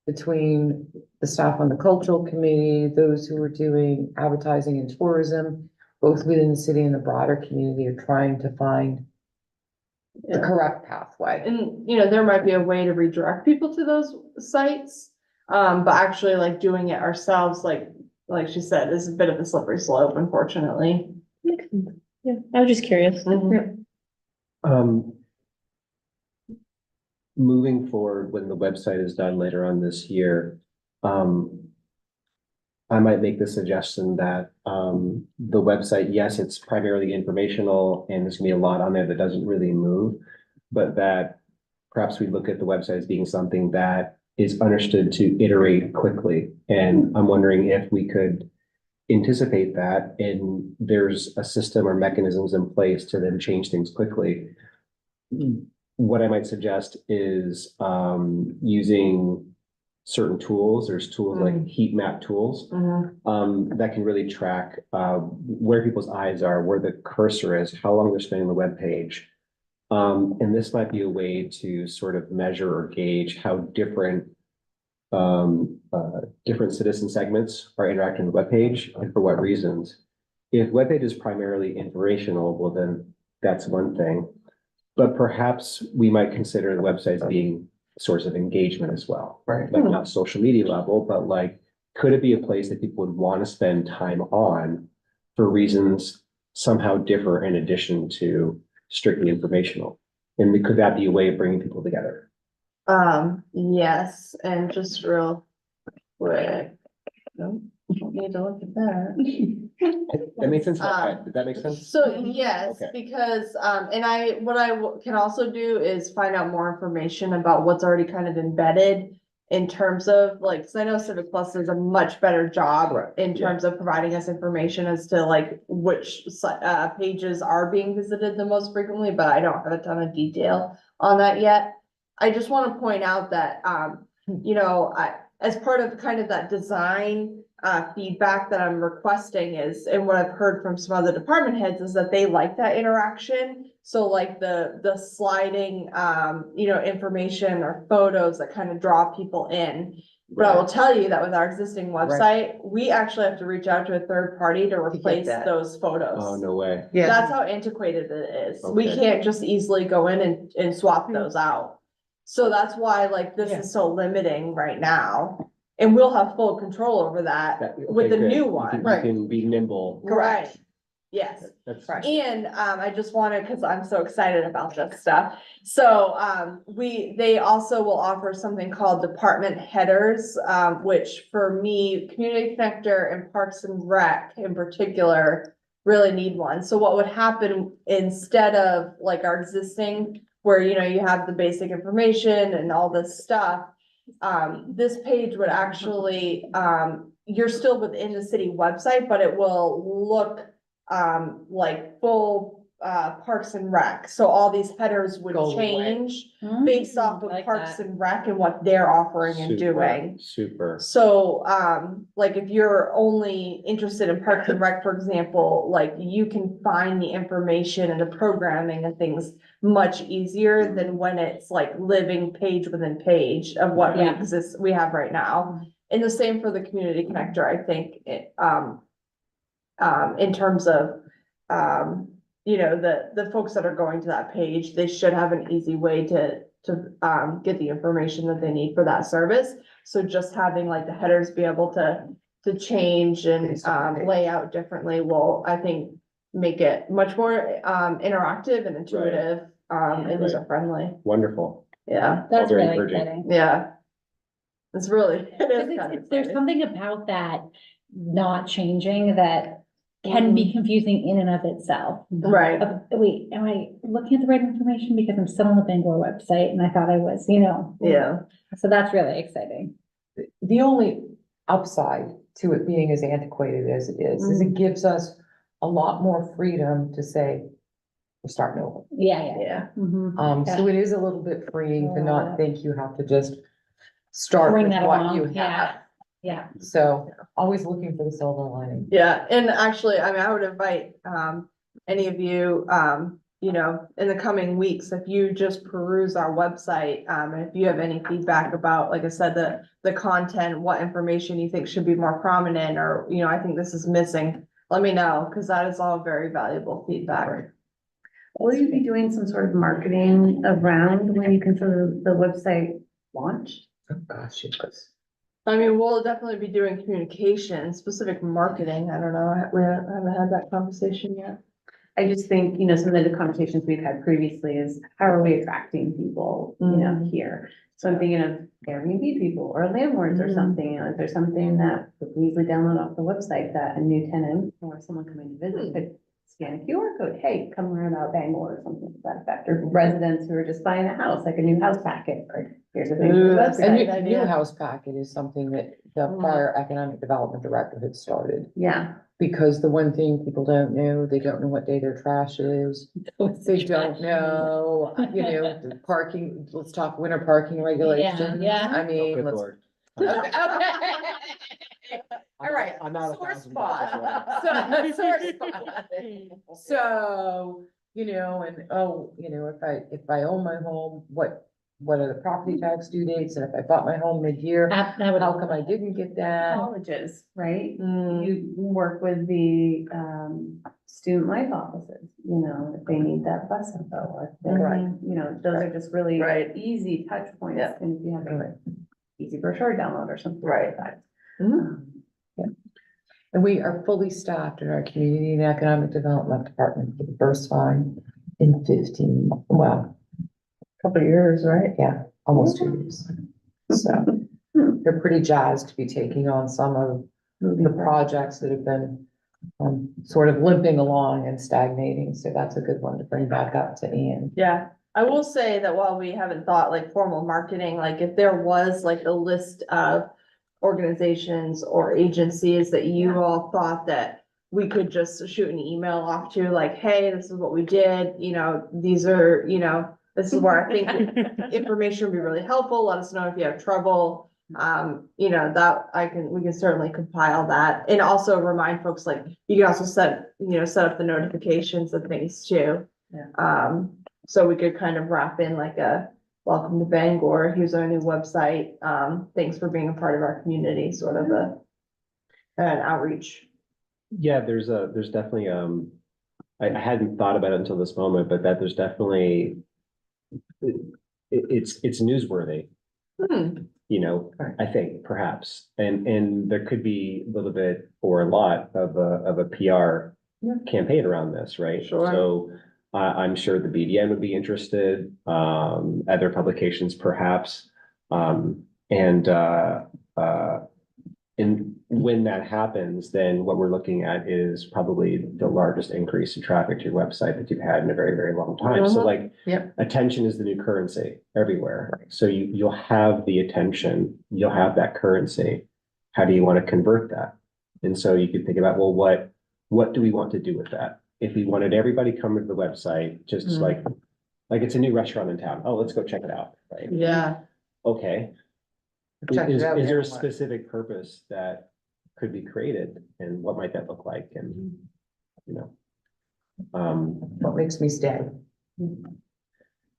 between the staff on the cultural committee, those who are doing advertising and tourism, both within the city and the broader community, are trying to find the Yeah. correct pathway. And, you know, there might be a way to redirect people to those sites. But actually like doing it ourselves, like she said, is a bit of a slippery slope, unfortunately. Yeah, I was just curious. Um, moving forward, when the website is done later on this year, I might make the suggestion that, the website, yes, it's primarily informational and there's gonna be a lot on there that doesn't really move, but that perhaps we look at the website as being something that is understood to iterate quickly. And I'm wondering if we could anticipate that and there's a system or mechanisms in place to then change things quickly. What I might suggest is using certain tools. There's tools like heat map tools that can really track where people's eyes are, where the cursor is, how long they're spending on the web page. And this might be a way to sort of measure or gauge how different citizen segments are interacting with the webpage and for what reasons. If webpage is primarily informational, well, then that's one thing. But perhaps we might consider the websites being a source of engagement as well. Right. Like not social media level, but like, could it be a place that people would want to spend time on for reasons somehow differ in addition to strictly informational? And could that be a way of bringing people together? Yes, and just real quick. Nope, don't need to look at that. That makes sense. Um, Did that make sense? So yes, Okay. because, and what I can also do is find out more information about what's already kind of embedded in terms of like, cause I know Civic Plus does a much better job in Yeah. terms of providing us information as to like which pages are being visited the most frequently, but I don't have a ton of detail on that yet. I just want to point out that, you know, as part of kind of that design feedback that I'm requesting is, and what I've heard from some other department heads is that they like that interaction. So like the sliding, you know, information or photos that kind of draw people in. But I will tell you that with our existing website, we actually have to reach out to a third party to replace that. those photos. Oh, no way. Yeah, That's how antiquated it is. We Okay. can't just easily go in and swap those out. So that's why like this Yeah. is so limiting right now. And we'll have full control over that with the Okay, new good. one. You can be nimble. Right. Yes. That's And I just wanted, because I'm so excited about this stuff. So they also will offer something called department headers, which for me, Community Connector and Parks and Rec in particular really need one. So what would happen instead of like our existing, where you know you have the basic information and all this stuff, this page would actually you're still within the city website, but it will look like full Parks and Rec. So all these headers would Go away. change based off of Like Parks that. and Rec and what they're offering and doing. Super. So, like if you're only interested in Parks and Rec, for example, like you can find the information and the programming and things much easier than when it's like living page within page of what Yeah. we have right now. And the same for the Community Connector, I think, in terms of, you know, the folks that are going to that page, they should have an easy way to get the information that they need for that service. So just having like the headers be able to change and lay out differently will, I think, make it much more interactive and intuitive, and user friendly. Wonderful. Yeah, That's very really encouraging. exciting. yeah. It's really, it is Because kind of there's exciting. something about that not changing that can be confusing in and of itself. Right. Wait, am I looking at the right information? Because I'm still on the Bangor website and I thought I was, you know. Yeah. So that's really exciting. The only upside to it being as antiquated as it is it gives us a lot more freedom to say, we're starting over. Yeah, yeah. Yeah. Mhm. So it is a little bit freeing to Yeah. not think you have to just start Bring with that what you along, yeah. have. Yeah. So always looking for the silver lining. Yeah, and actually, I mean, I would invite, any of you, you know, in the coming weeks, if you just peruse our website, and if you have any feedback about, like I said, the content, what information you think should be more prominent, or, you know, I think this is missing, let me know, because that is all very valuable feedback. Will you be doing some sort of marketing around when you consider the website launched? Oh, gosh, it was. I mean, we'll definitely be doing communication, specific marketing, I don't know, we haven't had that conversation yet. I just think, you know, some of the conversations we've had previously is how are we attracting people, you know, here? So I'm thinking of Airbnb people or landlords or Mhm. something, you know, is there something that we can easily download off the website that a new tenant or someone coming to visit could scan a QR code, hey, come learn about Bangor or something to that effect, or residents who are just buying a house, like a new house packet, or here's a thing for Ooh, the that's A website. good new idea. house packet is something that the Mhm. prior economic development director had started. Yeah, Because the one thing people don't know, they don't know what day their trash is. They don't know, you know, the parking, let's talk winter parking regulations. yeah. I Oh, mean, good let's. Lord. Okay. All right, I'm not sore 1,000 bucks spot. Sore spot. So, you know, and, oh, you know, if I own my home, what are the property tax due dates? And if I bought my home mid-year, That would. how come I didn't get that? colleges, right? Mm. You work with the, student life offices, you know, if they need that bus info, or if they're, Right. you know, those are just really Right. easy touch points. Yeah. And if you have Right. an easy brochure download or something Right. like that. Mhm. Um, And we are fully staffed in our community and economic development department for the first time in 15, well, Couple of years, right? yeah, almost 2 years. So they're pretty jazzed to be taking on some of the projects that have been sort of limping along and stagnating. So that's a good one to bring back up to Ian. Yeah, I will say that while we haven't thought like formal marketing, like if there was like a list of organizations or agencies that you all thought that we could just shoot an email off to, like, hey, this is what we did, you know, these are, you know, this is where I think information would be really helpful. Let us know if you have trouble. You know, that we can certainly compile that, and also remind folks, like, you can also set up the notifications and things too. Yeah. So we could kind of wrap in like a welcome to Bangor, here's our new website, thanks for being a part of our community, sort of an outreach. Yeah, there's definitely, I hadn't thought about it until this moment, but that there's definitely, it's newsworthy, you know, Right. I think perhaps, and there could be a little bit or a lot of a PR Yeah. campaign around this, right? Sure. So I'm sure the BDN would be interested, other publications perhaps, and when that happens, then what we're looking at is probably the largest increase in traffic to your website that you've had in a very, very long time. So like, Yep. attention is the new currency everywhere. So you'll have the attention, you'll have that currency. How do you want to convert that? And so you could think about, well, what do we want to do with that? If we wanted everybody coming to the website, just like it's a new restaurant in town. Oh, let's go check it out, right? Yeah, Okay. Check it Is out, there a yeah. specific purpose that could be created, and what might that look like, and, you know? What makes me stay?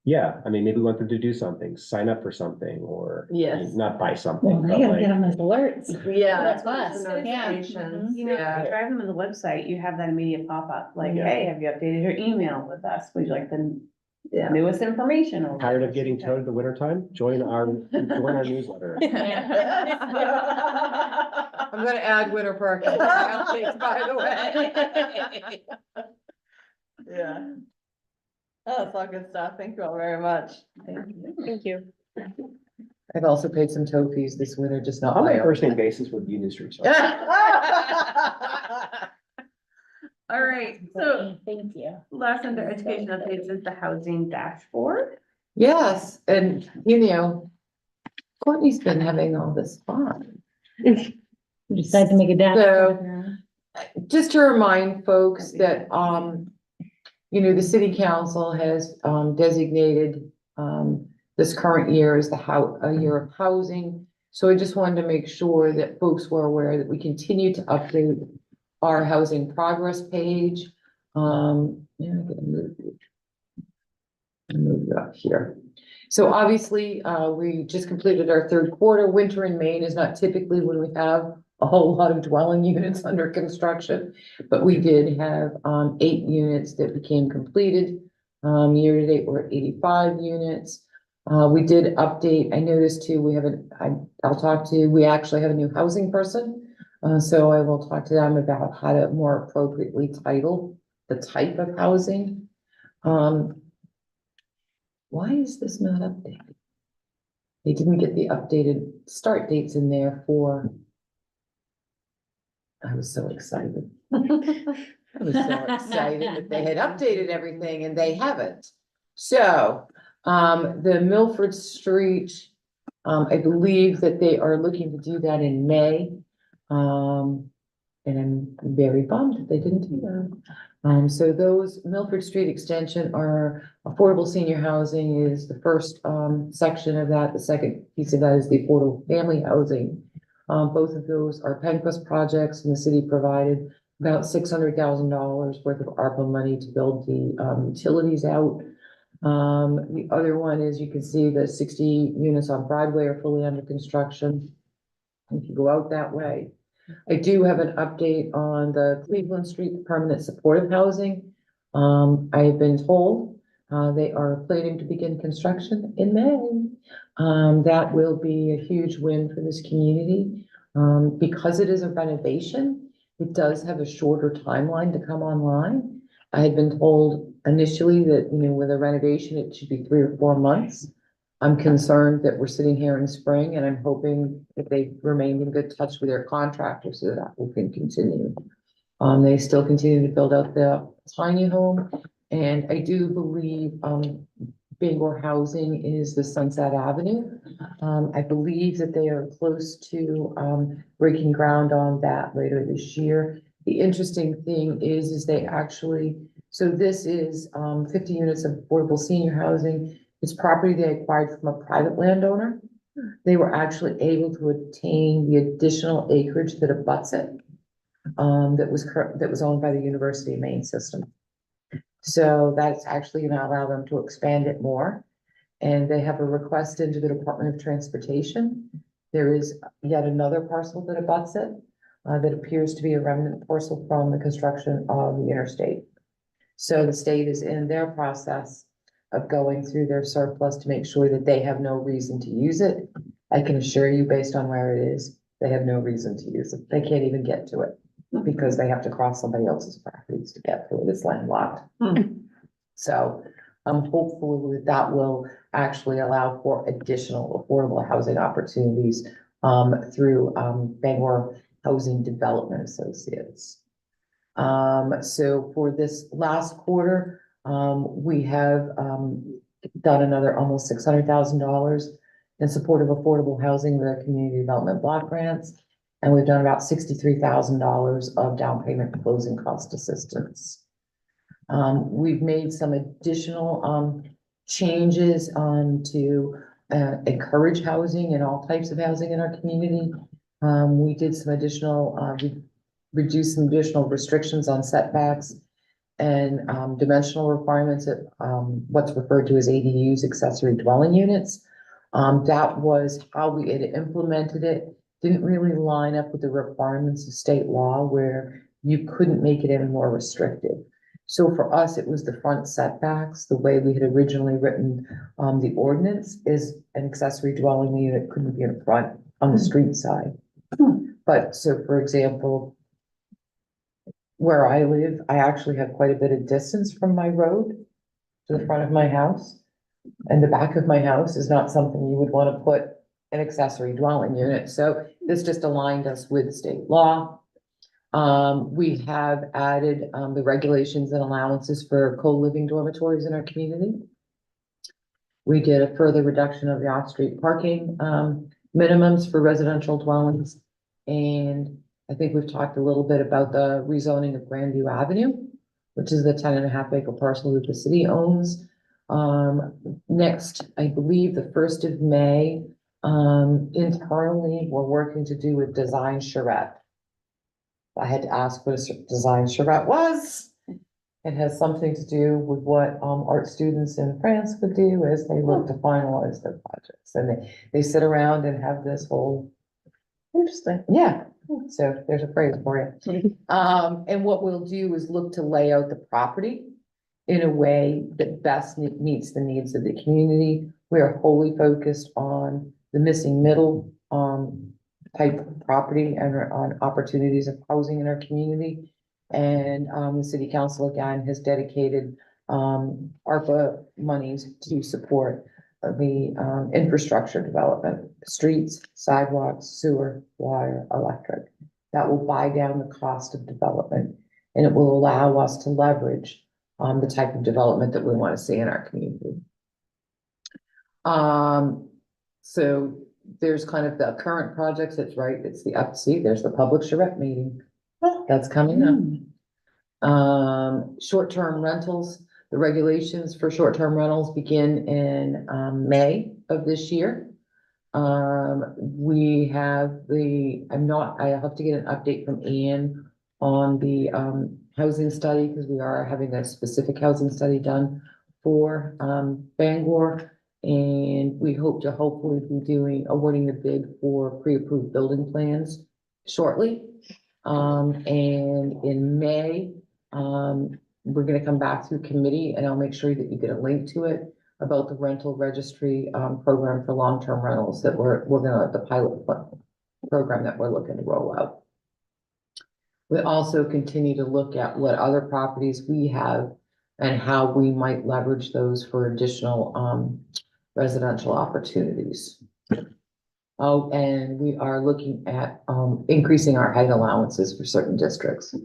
Yeah, I mean, maybe we want them to do something, sign up for something, or. I mean, Yes. Not buy Well, something, I but gotta get like, on those alerts. Yeah. That's us. The Yeah. notifications, You know, if yeah. you drive them to the website, you have that immediate pop-up, like, Yeah. hey, have you updated your email with us? Would you like the Yeah. newest information? or- tired of getting towed in the wintertime? Join our newsletter. I'm gonna add Winter Park to my updates, by the way. Yeah. Oh, that's all good stuff. Thank you all very much. Thank you. I've also paid some tow fees this winter, just not On my a own. first name basis with Union Street. so- All right, so Thank you. last under education updates is the housing dashboard. Yes, and Courtney's been having all this fun. We decided to make a dash. So- Just to remind folks that, the city council has, designated, this current year as a year of housing. So I just wanted to make sure that folks were aware that we continue to update our housing progress page. I'm gonna move you up here. So obviously, we just completed our third quarter. Winter in Maine is not typically when we have a whole lot of dwelling units under construction. But we did have 8 units that became completed. Year to date, we're at 85 units. We did update, I noticed too, we actually have a new housing person. So I will talk to them about how to more appropriately title the type of housing. Why is this not updated? They didn't get the updated start dates in there for. I was so excited. I was so excited that they had updated everything and they haven't. So, the Milford Street, I believe that they are looking to do that in May. And I'm very bummed that they didn't do that. So those Milford Street extension are affordable senior housing is the first, section of that. The second piece of that is the affordable family housing. Both of those are Penquist projects, and the city provided about $600,000 worth of ARPA money to build the utilities out. The other one is, you can see the 60 units on Broadway are fully under construction. If you go out that way. I do have an update on the Cleveland Street permanent supportive housing. I have been told they are planning to begin construction in May. That will be a huge win for this community. Because it is a renovation, it does have a shorter timeline to come online. I had been told initially that, with a renovation, it should be 3 or 4 months. I'm concerned that we're sitting here in spring, and I'm hoping that they remain in good touch with their contractors so that we can continue. They still continue to build out the tiny home, and I do believe, Bangor Housing is the Sunset Avenue. I believe that they are close to, breaking ground on that later this year. The interesting thing is they actually, so this is, 50 units of affordable senior housing. It's property they acquired from a private landowner. They were actually able to obtain the additional acreage that abuts it. That was owned by the University of Maine system. So that's actually gonna allow them to expand it more. And they have a request into the Department of Transportation. There is yet another parcel that abuts it, that appears to be a remnant parcel from the construction of the interstate. So the state is in their process of going through their surplus to make sure that they have no reason to use it. I can assure you, based on where it is, they have no reason to use it. They can't even get to it because they have to cross somebody else's properties to get to it. It's landlocked. So, hopefully that will actually allow for additional affordable housing opportunities, through, Bangor Housing Development Associates. So for this last quarter, we have done another almost $600,000 in support of affordable housing with our community development block grants. And we've done about $63,000 of down payment closing cost assistance. We've made some additional changes to encourage housing and all types of housing in our community. We did some additional, we reduced some additional restrictions on setbacks. and dimensional requirements at what's referred to as ADUs, accessory dwelling units. That was how we had implemented it. Didn't really line up with the requirements of state law where you couldn't make it any more restrictive. So for us, it was the front setbacks, the way we had originally written the ordinance is an accessory dwelling unit couldn't be in front on the street side. But so for example, where I live, I actually have quite a bit of distance from my road to the front of my house. And the back of my house is not something you would want to put an accessory dwelling unit. So this just aligned us with state law. We have added the regulations and allowances for co-living dormitories in our community. We did a further reduction of the off-street parking minimums for residential dwellings. And I think we've talked a little bit about the rezoning of Grandview Avenue, which is the 10.5 acre parcel that the city owns. Next, I believe the 1st of May, internally, we're working to do a design charrette. I had to ask what a design charrette was. It has something to do with what art students in France would do as they look to finalize their projects. And they sit around and have this whole, Interesting. yeah, so there's a phrase for you. And what we'll do is look to lay out the property in a way that best meets the needs of the community. We are wholly focused on the missing middle type of property and on opportunities of housing in our community. And the city council again has dedicated ARPA monies to support the infrastructure development, streets, sidewalks, sewer, water, electric. That will buy down the cost of development, and it will allow us to leverage the type of development that we want to see in our community. So there's kind of the current projects, it's right, it's the UPSI, there's the public charrette meeting. That's coming up. Short-term rentals, the regulations for short-term rentals begin in May of this year. We have I have to get an update from Ian on the housing study, because we are having a specific housing study done for Bangor. And we hope to hopefully be awarding the bid for pre-approved building plans shortly. And in May, we're gonna come back through committee, and I'll make sure that you get a link to it about the rental registry program for long-term rentals that we're gonna, the pilot program that we're looking to roll out. We also continue to look at what other properties we have and how we might leverage those for additional residential opportunities. Oh, and we are looking at increasing our height allowances for certain districts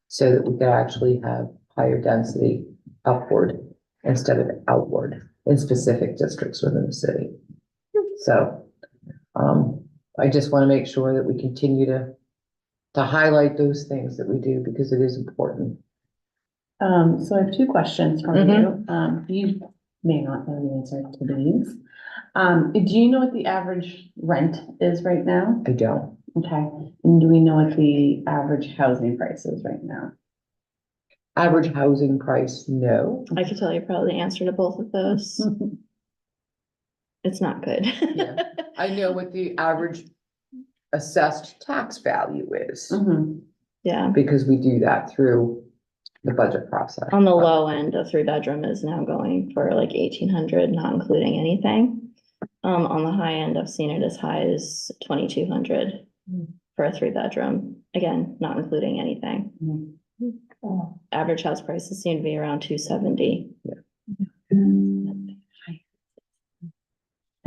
so that we could actually have higher density upward instead of outward in specific districts within the city. So I just want to make sure that we continue to highlight those things that we do, because it is important. So I have two questions for you. You may not know the answer to these. Do you know what the average rent is right now? I don't. Okay. And do we know what the average housing price is right now? Average housing price, no. I could tell you probably the answer to both of those. It's not good. Yeah. I know what the average assessed tax value is, Yeah, because we do that through the budget process. on the low end, a 3-bedroom is now going for like 1,800, not including anything. On the high end, I've seen it as high as 2,200 for a 3-bedroom, again, not including anything. Average house prices seem to be around 270.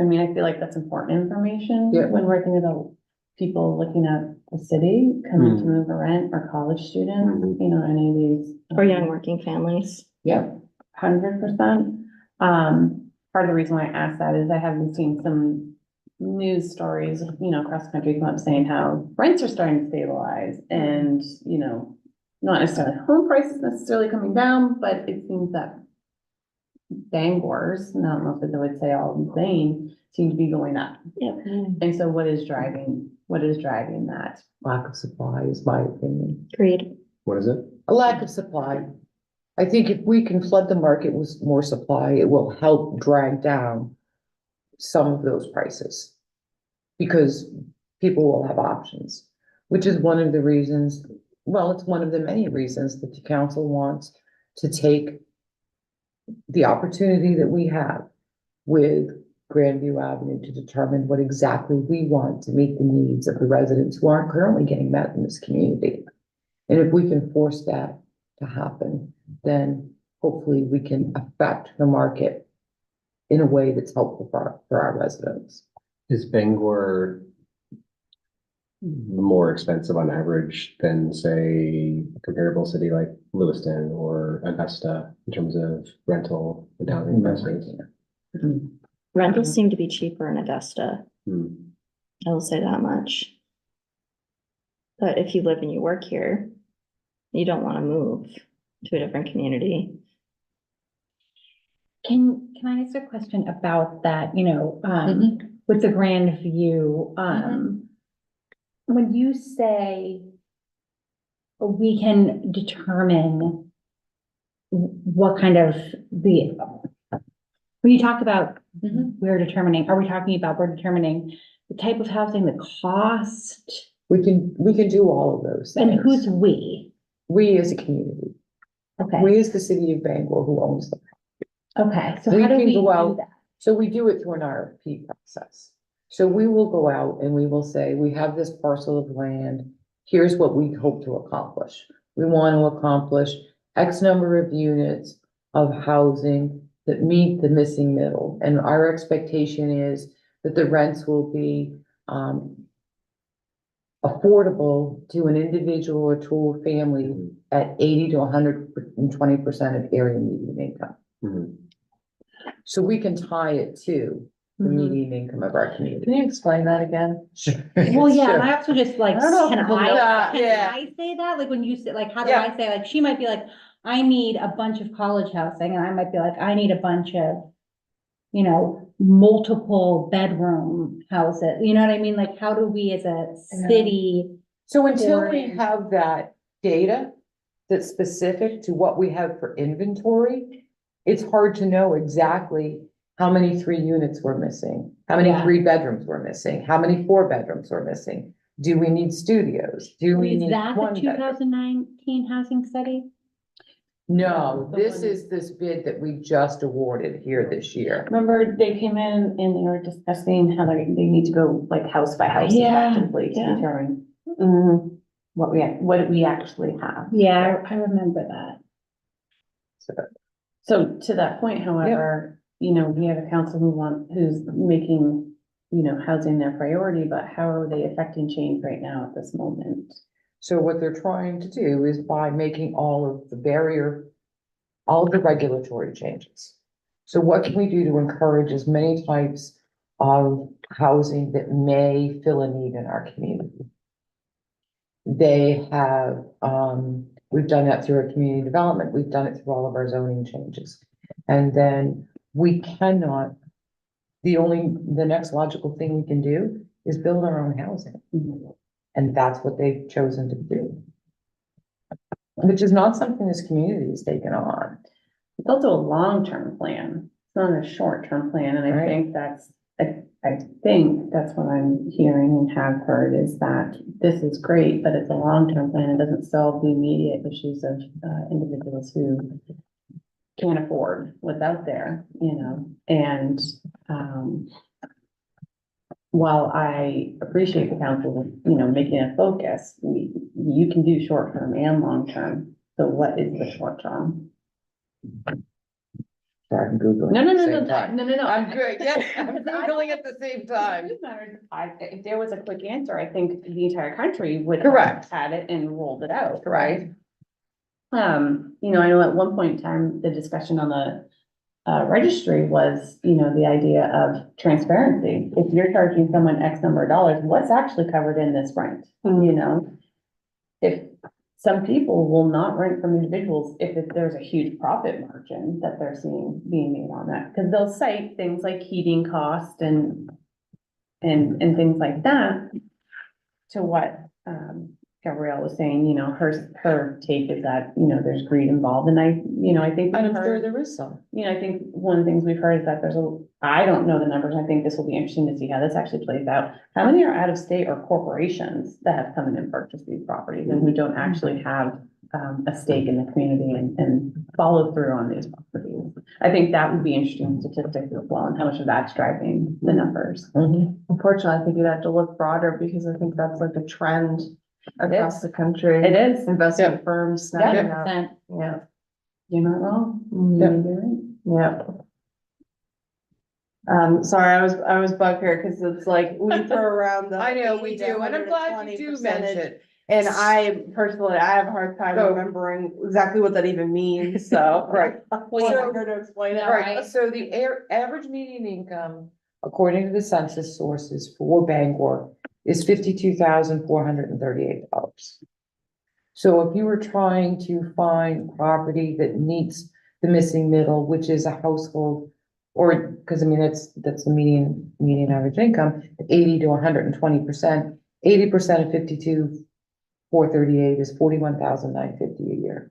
I mean, I feel like that's important information Yeah. when we're thinking about people looking at the city, coming to move a rent, or college students, you know, any of these. For young working families. Yep. 100%. Part of the reason why I asked that is I haven't seen some news stories, you know, across the country come up saying how rents are starting to stabilize and, you know, not necessarily home prices necessarily coming down, but it seems that Bangor's, and I don't know if I would say all insane, seem to be going up. Yep. And so what is driving that? Lack of supply is my opinion. Agreed. What is it? A lack of supply. I think if we can flood the market with more supply, it will help drag down some of those prices. Because people will have options, which is one of the reasons, well, it's one of the many reasons that the council wants to take the opportunity that we have with Grandview Avenue to determine what exactly we want to meet the needs of the residents who aren't currently getting met in this community. And if we can force that to happen, then hopefully we can affect the market in a way that's helpful for our residents. Is Bangor more expensive on average than, say, a comparable city like Lewiston or Augusta in terms of rental and housing prices? Rentals seem to be cheaper in Augusta. Hmm. I will say that much. But if you live and you work here, you don't want to move to a different community. Can I ask a question about that, with the Grand View, when you say we can determine what kind of when you talk about we're determining the type of housing, the cost, We can do all of those things. and who's we? We as a community, Okay, we as the city of Bangor who owns them. okay, so We how do can we go do out- that? So we do it through an RFP process. So we will go out and we will say, we have this parcel of land. Here's what we hope to accomplish. We want to accomplish X number of units of housing that meet the missing middle. And our expectation is that the rents will be, affordable to an individual or to a family at 80 to 120% of area median income. Mhm. So we can tie it to the median income of our community. Can you explain that again? Well, yeah, and I also just like, I don't know if can people know that, yeah. I say that? Like when you say, like, how do Yeah. I say, like, she might be like, I need a bunch of college housing, and I might be like, I need a bunch of, multiple bedroom houses, you know what I mean? Like, how do we as a city? So until we Or- have that data that's specific to what we have for inventory, it's hard to know exactly how many 3 units we're missing, how many Yeah. 3 bedrooms we're missing, how many 4 bedrooms we're missing. Do we need studios? Do we Is need that the 1 bedroom? 2019 housing study? No, The this one- is this bid that we just awarded here this year. Remember, they came in and they were discussing how they need to go like house by house Yeah, effectively to yeah. determine what we actually have. Yeah, I remember that. So to that point, however, we have a council who's making, housing their priority, but how are they affecting change right now at this moment? So what they're trying to do is by making all of the regulatory changes. So what can we do to encourage as many types of housing that may fill a need in our community? They have, we've done that through our community development, we've done it through all of our zoning changes. And then we cannot, the next logical thing we can do is build our own housing. And that's what they've chosen to do. Which is not something this community has taken on. It's also a long-term plan, it's not a short-term plan, and I Right. think I think that's what I'm hearing and have heard is that this is great, but it's a long-term plan. It doesn't solve the immediate issues of individuals who can't afford what's out there, and while I appreciate the council, making a focus, you can do short-term and long-term. So what is the short-term? Sorry, I'm Googling. No, at no, the no, same no, time. no, no, no. I'm good, yes, I'm Because I- Googling at the same time. If there was a quick answer, I think the entire country would have Correct. had it and rolled it out, Correct. right? I know at one point in time, the discussion on the registry was, the idea of transparency. If you're charging someone X number of dollars, what's actually covered in this rent, If some people will not rent from individuals if there's a huge profit margin that they're seeing being made on that, because they'll cite things like heating cost and things like that to what Gabrielle was saying, you know, her take is that, you know, there's greed involved, and I think. And we've I'm sure heard- there is some. You know, I think one of the things we've heard is that I don't know the numbers, I think this will be interesting to see how this actually plays out. How many are out of state or corporations that have come in and purchased these properties and who don't actually have a stake in the community and follow through on these properties? I think that would be interesting statistics as well, and how much of that's driving the numbers. Unfortunately, I think you'd have to look broader because I think that's like a trend across the country. It is, Investment firms snapping up. 100%. Yeah. you're not wrong. Yeah. Sorry, I was buggered because it's like we throw around the. I know we 80 to do, and I'm glad you do 120%. mention. And I personally, I have a hard time So- remembering exactly what that even means, so. Right. Well, So- yeah. Her to explain it. Right, Right. so the average median income, according to the census sources for Bangor, is $52,438. So if you were trying to find property that meets the missing middle, which is a household, or, because I mean, that's the median average income, 80 to 120%, 80% of 52,438 is 41,950 a year.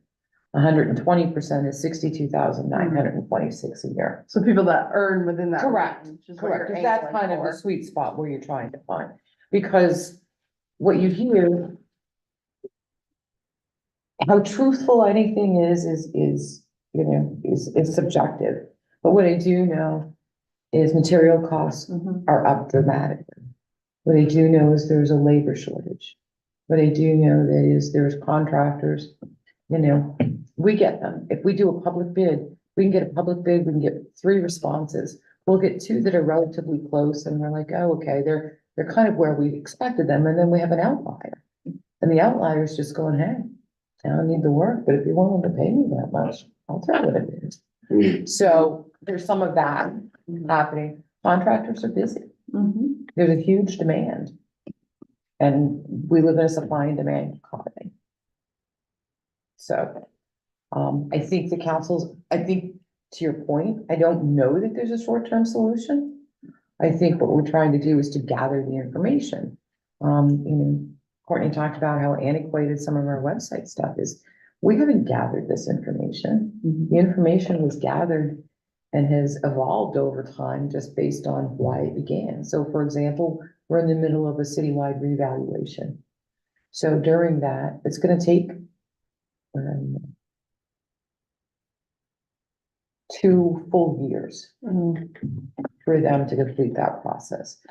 120% is 62,926 a year. So people that earn within that. Correct, range is what correct, you're because that's angling kind of the for. sweet spot where you're trying to find, because what you hear. How truthful anything is, you know, is subjective, but what I do know is material costs are up dramatically. What I do know is there's a labor shortage. What I do know that is there's contractors, you know, we get them. If we do a public bid, we can get a public bid, we can get 3 responses. We'll get 2 that are relatively close and we're like, oh, okay, they're kind of where we expected them. And then we have an outlier. And the outlier is just going, hey, I don't need the work, but if you're willing to pay me that much, I'll tell what it is. So there's some of that happening. Contractors are busy. There's a huge demand. And we live in a supply and demand economy. So, I think I think to your point, I don't know that there's a short-term solution. I think what we're trying to do is to gather the information. You know, Courtney talked about how antiquated some of our website stuff is. We haven't gathered this information. The information was gathered and has evolved over time just based on why it began. So for example, we're in the middle of a citywide revaluation. So during that, it's gonna take 2 full years for them to complete that process.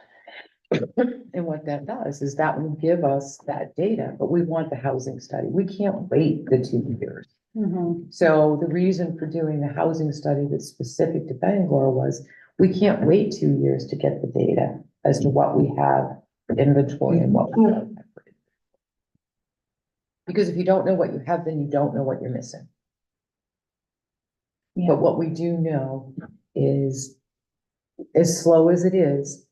And what that does is that will give us that data, but we want the housing study. We can't wait the 2 years. So the reason for doing the housing study that's specific to Bangor was we can't wait 2 years to get the data as to what we have for inventory and what we don't have. For inventory. Because if you don't know what you have, then you don't know what you're missing. But what we do know is, as slow as it is,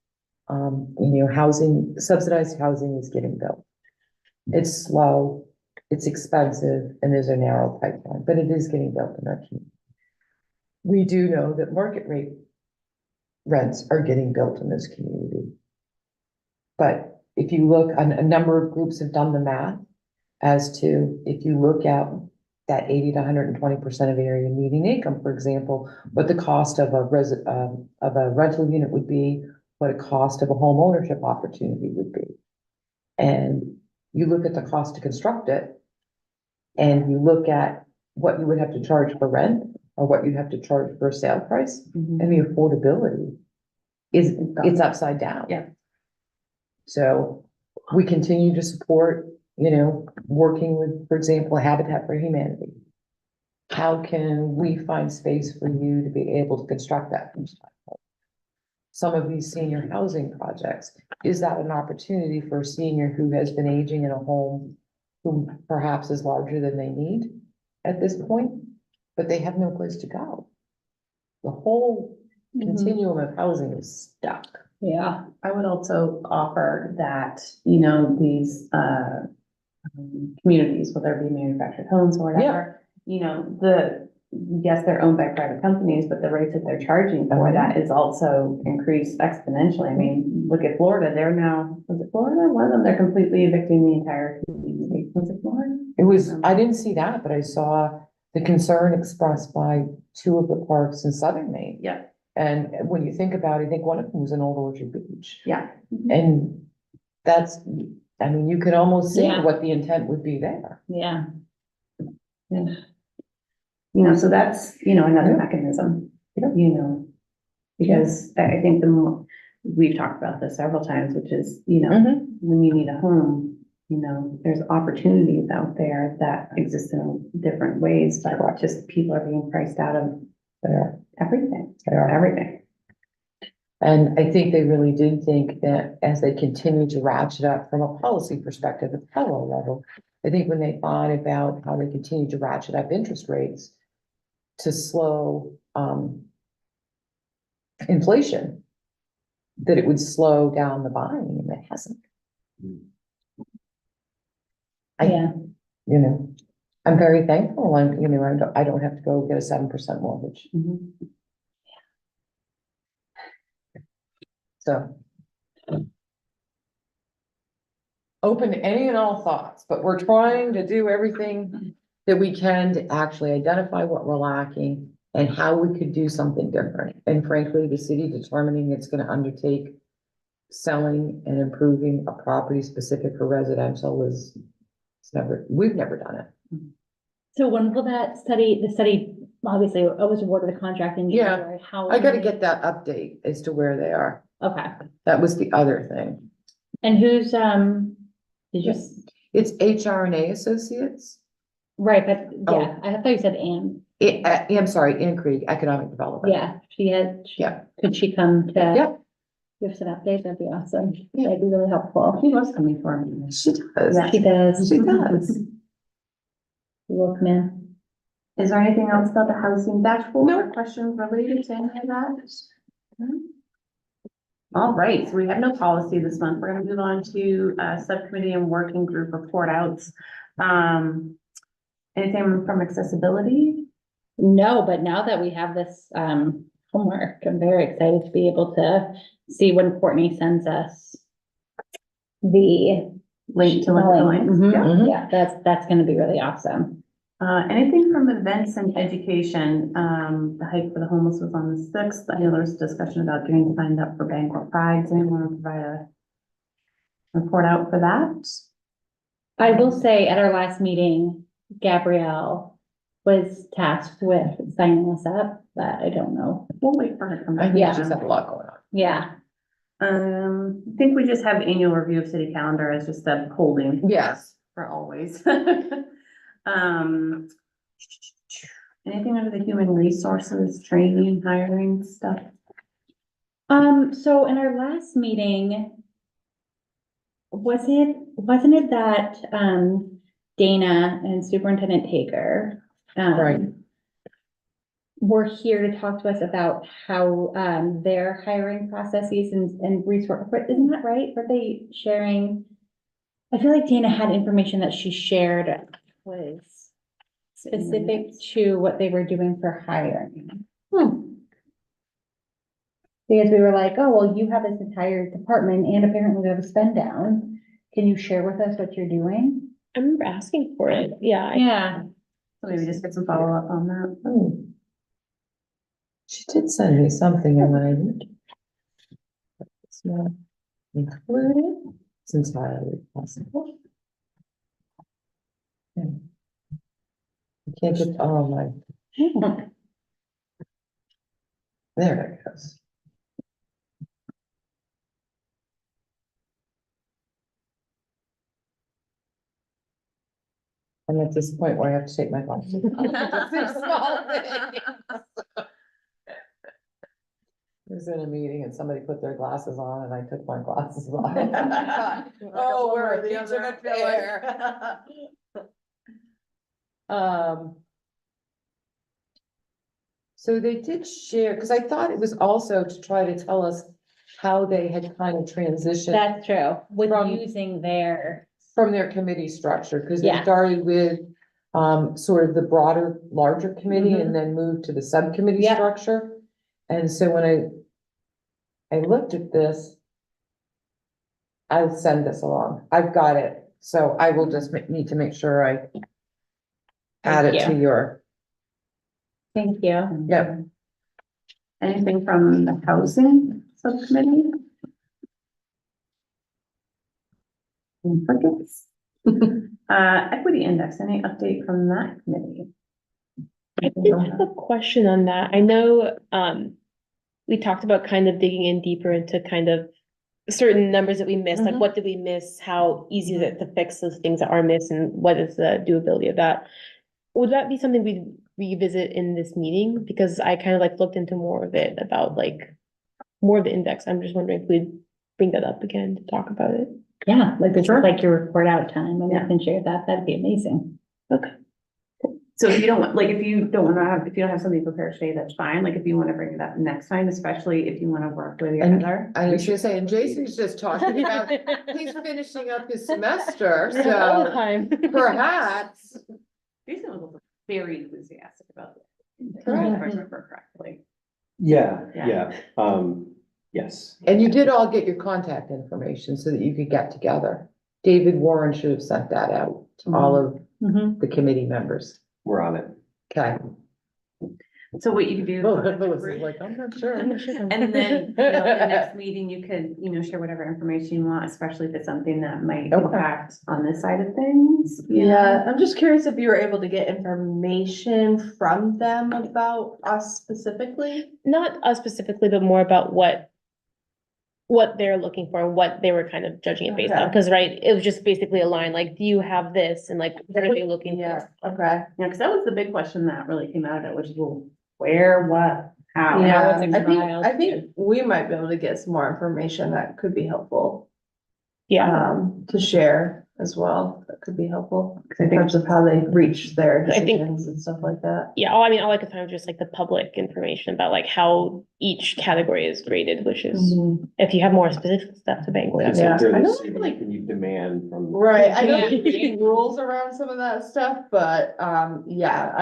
you know, subsidized housing is getting built. It's slow, it's expensive, and there's a narrow pipeline, but it is getting built in our community. We do know that market rate rents are getting built in this community. But if you look, a number of groups have done the math as to, if you look at that 80 to 120% of area median income, for example, what the cost of a rental unit would be, what a cost of a home ownership opportunity would be. And you look at the cost to construct it, and you look at what you would have to charge for rent, or what you'd have to charge for a sale price, and the affordability it's upside down. Yeah. So we continue to support, you know, working with, for example, Habitat for Humanity. How can we find space for you to be able to construct that from scratch? Some of these senior housing projects, is that an opportunity for a senior who has been aging in a home, who perhaps is larger than they need at this point, but they have no place to go? The whole continuum of housing is stuck. Yeah. I would also offer that, you know, these, communities, whether it be manufactured homes or whatever, you know, yes, they're owned by private companies, but the rates that they're charging for that is also increased exponentially. I mean, look at Florida, they're now, was it Florida? One of them, they're completely evicting the entire community. Was it more? It was, I didn't see that, but I saw the concern expressed by two of the parks in southern Maine. Yeah, And when you think about it, I think one of them was in Old Orchard Beach. yeah. And that's, I mean, you could almost see Yeah. what the intent would be there. Yeah, Yeah. You know, so that's, you know, another Yeah. mechanism, Yeah. you know. Because I think the more, we've talked about this several times, which is, you know, when you need a home, you know, there's opportunities out there that exist in different ways, but just people are being priced out of There, everything, there. everything. And I think they really did think that as they continue to ratchet up from a policy perspective at the federal level, I think when they thought about how they continue to ratchet up interest rates to slow, inflation, that it would slow down the buying, and it hasn't. yeah, You know, I'm very thankful, you know, I don't have to go get a 7% mortgage, Mhm. so. Open to any and all thoughts, but we're trying to do everything that we can to actually identify what we're lacking and how we could do something different. And frankly, the city determining it's gonna undertake selling and improving a property specific for residential is, we've never done it. so when will that study, the study, obviously, I was awarded the contract in Yeah, January, how? I gotta get that update as to where they are. Okay, That was the other thing. and who's, did you, It's HR&A Associates. right, but, Oh. yeah, I thought you said Anne, I'm sorry, Ann Krieg, Economic Development. yeah, she had. Yeah. Could she come to? Yeah. Give us an update, that'd be awesome, Yeah. that'd be really helpful. He was coming for me. She does. Yeah. She does. She does. Workman. Is there anything else about the housing dashboard or No. questions related to any of that? No? All right, so we have no policy this month. We're gonna move on to subcommittee and working group report outs. Anything from accessibility? No, but now that we have this homework, I'm very excited to be able to see when Courtney sends us the Link to the lines? Mhm. Yeah. Mhm. Yeah, that's gonna be really awesome. Anything from events and education? The hike for the homeless was on the 6th. I know there was discussion about getting signed up for Bangor Pride. Does anyone want to provide a report out for that? I will say at our last meeting, Gabrielle was tasked with signing us up, but I don't know. We'll wait for her to come I back. think Yeah. she's had a lot going on. Yeah, I think we just have annual review of city calendar as just a holding. Yes. For always. Anything under the human resources, training, hiring stuff? so in our last meeting, wasn't it that, Dana and Superintendent Taker, Right. were here to talk to us about how, their hiring processes and resource, isn't that right? Were they sharing? I feel like Dana had information that she shared was specific to what they were doing for hiring. Because we were like, oh, well, you have this entire department and apparently we have a spend down. Can you share with us what you're doing? I remember asking for it, yeah. Yeah, So maybe just get some follow-up on that. Hmm. She did send me something and I didn't. It's not included. It's entirely possible. Yeah. I can't get, oh my, there it goes. I'm at this point where I have to take my glasses off. They're small things. I was in a meeting and somebody put their glasses on and I took my glasses off. Oh, where are the other pair? So they did share, because I thought it was also to try to tell us how they had kind of transitioned that's true. With From- using their, from their committee structure, because they Yeah. started with sort of the broader, larger committee and then moved to the subcommittee Yep. structure. And so when I looked at this, I'll send this along. I've got it So I will just need to make sure I add it to your, Thank you. yep. Anything from the housing subcommittee? Any crickets? Equity index, any update from that committee? I did have a question on that. I know, we talked about kind of digging in deeper into kind of certain numbers that we missed, like Mhm. what did we miss? How easy is it to fix those things that are missed and what is the doability of that? Would that be something we'd revisit in this meeting? Because I kind of like looked into more of it about like more of the index. I'm just wondering if we'd bring that up again to talk about it. Yeah, like this is Sure. like your report out time, and Yeah. I can share that. That'd be amazing. So if you don't want, like, if you don't have something prepared today, that's fine. Like, if you want to bring it up next time, especially if you want to work with your And other. I was just saying, Jason's just talking about, he's finishing up his semester, All the so time. perhaps. Jason was also very enthusiastic about it. If Correct. I remember correctly. Yeah, Yeah. yes. And you did all get your contact information so that you could get together. David Warren should have sent that out to all of the committee members. We're on it. Okay. So what you could do. Well, Louis is like, I'm not sure. And then, the next meeting, you could, share whatever information you want, especially if it's something that might Okay. impact on this side of things. you know? Yeah, I'm just curious if you were able to get information from them about us specifically? Not us specifically, but more about what they're looking for, what they were kind of judging it based on, Okay. because, right, it was just basically a line, like, do you have this, and like, what are they looking Yeah, for? okay. Yeah, because that was the big question that really came out of it, which is, well, where, what, how? Yeah, was a I think we might be able to get some more information that could be helpful, Yeah, to share as well. That could be helpful I in think- terms of how they reach their I think- decisions and stuff like that. yeah, all I could find was just like the public information about like how each category is graded, which is, if you have more specific stuff to Bangor, that's Yeah. awesome. I I don't don't like- can you demand from. Right, I know Yeah. there's big rules around some of that stuff, but, yeah,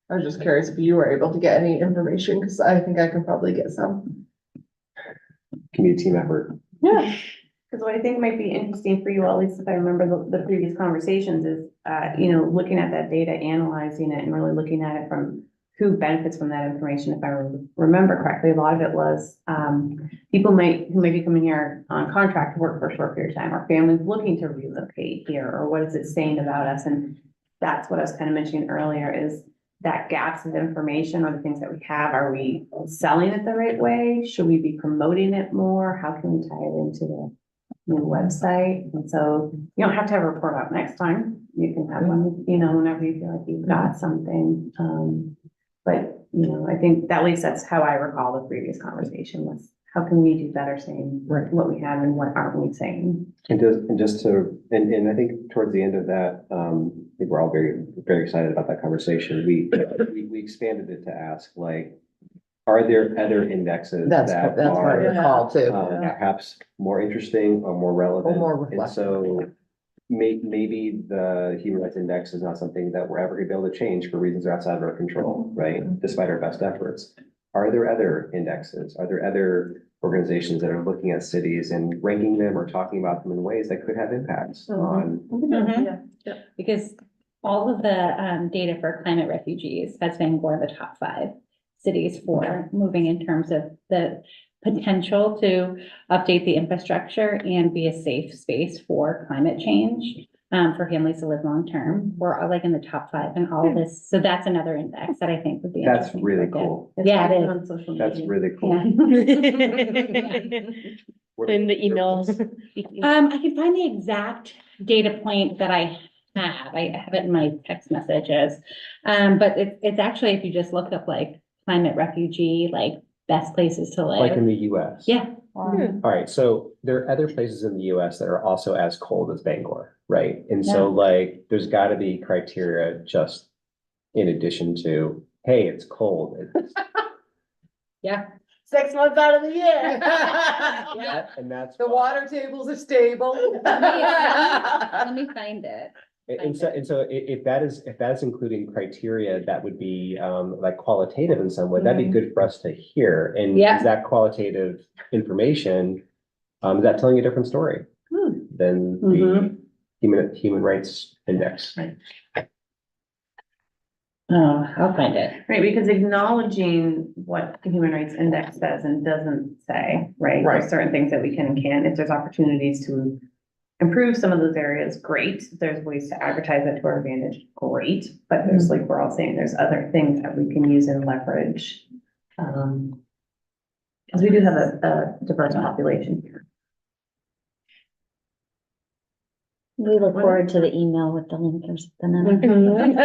I was just curious if you were able to get any information, because I think I can probably get some. Can be a team effort. Yeah. Because what I think might be interesting for you, at least if I remember the previous conversations, is, looking at that data, analyzing it, and really looking at it from who benefits from that information. If I remember correctly, a lot of it was, people who may be coming here on contract to work for a short period of time, or families looking to relocate here, or what is it saying about us? And that's what I was kind of mentioning earlier, is that gaps of information or the things that we have, are we selling it the right way? Should we be promoting it more? How can we tie it into the website? And so you don't have to have a report out next time. You can have one, whenever you feel like you've got something. But, I think at least that's how I recall the previous conversation was, how can we do better saying what we have and what aren't we saying? And I think towards the end of that, I think we're all very, very excited about that conversation. We expanded it to ask, like, are there other indexes That's that what I are recall too. perhaps more interesting or more relevant? Or more And reflective. so maybe the human rights index is not something that we're ever gonna be able to change for reasons that are outside of our control, right? Despite our best efforts. Are there other indexes? Are there other organizations that are looking at cities and ranking them or talking about them in ways that could have impacts on? Yeah. Because all of the data for climate refugees has been one of the top 5 cities for moving in terms of the potential to update the infrastructure and be a safe space for climate change, for families to live long term. We're like in the top 5 in all of this. So that's another index that I think would be. That's interesting to really look at. cool. Yeah, it is. On social That's media. really cool. In the email. I can find the exact data point that I have. I have it in my text messages. But it's actually, if you just look up like climate refugee, like best places to Like in live. the US. Yeah. All right, so there are other places in the US that are also as cold as Bangor, right? And so like, there's gotta be criteria just in addition to, hey, it's cold. It's- Yeah. 6 months out of the year. And that's. The water tables are stable. Let me find it. And so if that is including criteria, that would be like qualitative in some way, that'd be good for us to hear. And Yeah. is that qualitative information, is that telling a different story than the human rights index. Oh, I'll find it. Right, because acknowledging what the Human Rights Index says and doesn't say, right? Right. There's certain things that we can and can't. If there's opportunities to improve some of those areas, great. If there's ways to advertise it to our advantage, great. But there's, like we're all saying, there's other things that we can use and leverage. Because we do have a diverse population here. We look forward to the email with the link or something.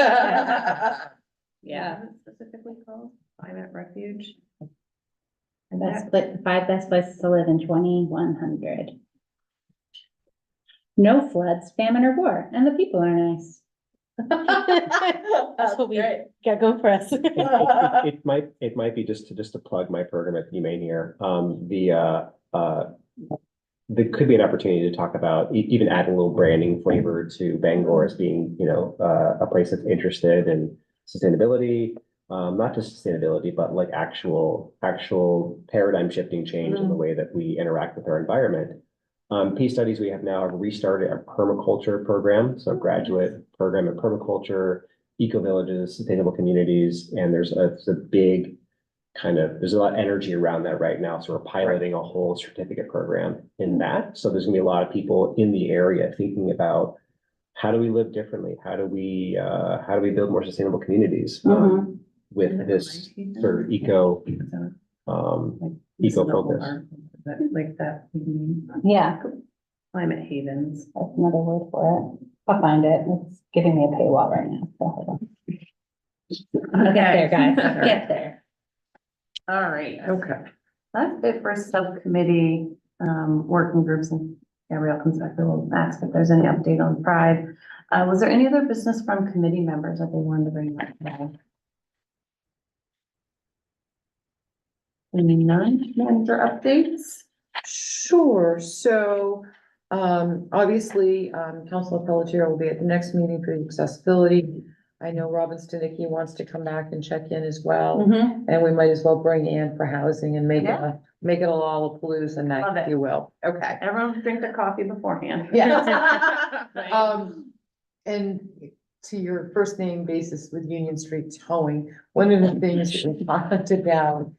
Yeah. Specifically called Climate Refuge. And Best, but the 5 best places to live in 2100. No floods, famine, or war, and the people are nice. That's what we got going for us. It might be just to plug my program at UMaine here. There could be an opportunity to talk about even adding a little branding flavor to Bangor as being, a place that's interested in sustainability. Not just sustainability, but like actual paradigm shifting change in the way that we interact with our environment. Peace Studies, we have now restarted our permaculture program, so graduate program in permaculture, eco villages, sustainable communities, and there's a big there's a lot of energy around that right now. So we're piloting a whole certificate program in that. So there's gonna be a lot of people in the area thinking about how do we live differently? How do we build more sustainable communities with this sort of eco focus. Like that, Yeah, climate havens. that's another word for it. I'll find it. It's giving me a paywall right now. So hold on. I'll get there, guys. I'll get there. All right. Okay. That's it for subcommittee, working groups, and Gabrielle comes back, we'll ask if there's any update on Pride. Was there any other business from committee members that they wanted to bring up today? Any non-manager updates? Sure, so, obviously, Councilor Pelletier will be at the next meeting for the accessibility. I know Robin Stanicki wants to come back and check in as well, and we might as well bring Ann for housing and make it a Lollapalooza night, Love it. if you will. Okay. Everyone drink their coffee beforehand. Yeah. Right. And to your first name basis with Union Street Towing, one of the things we talked about,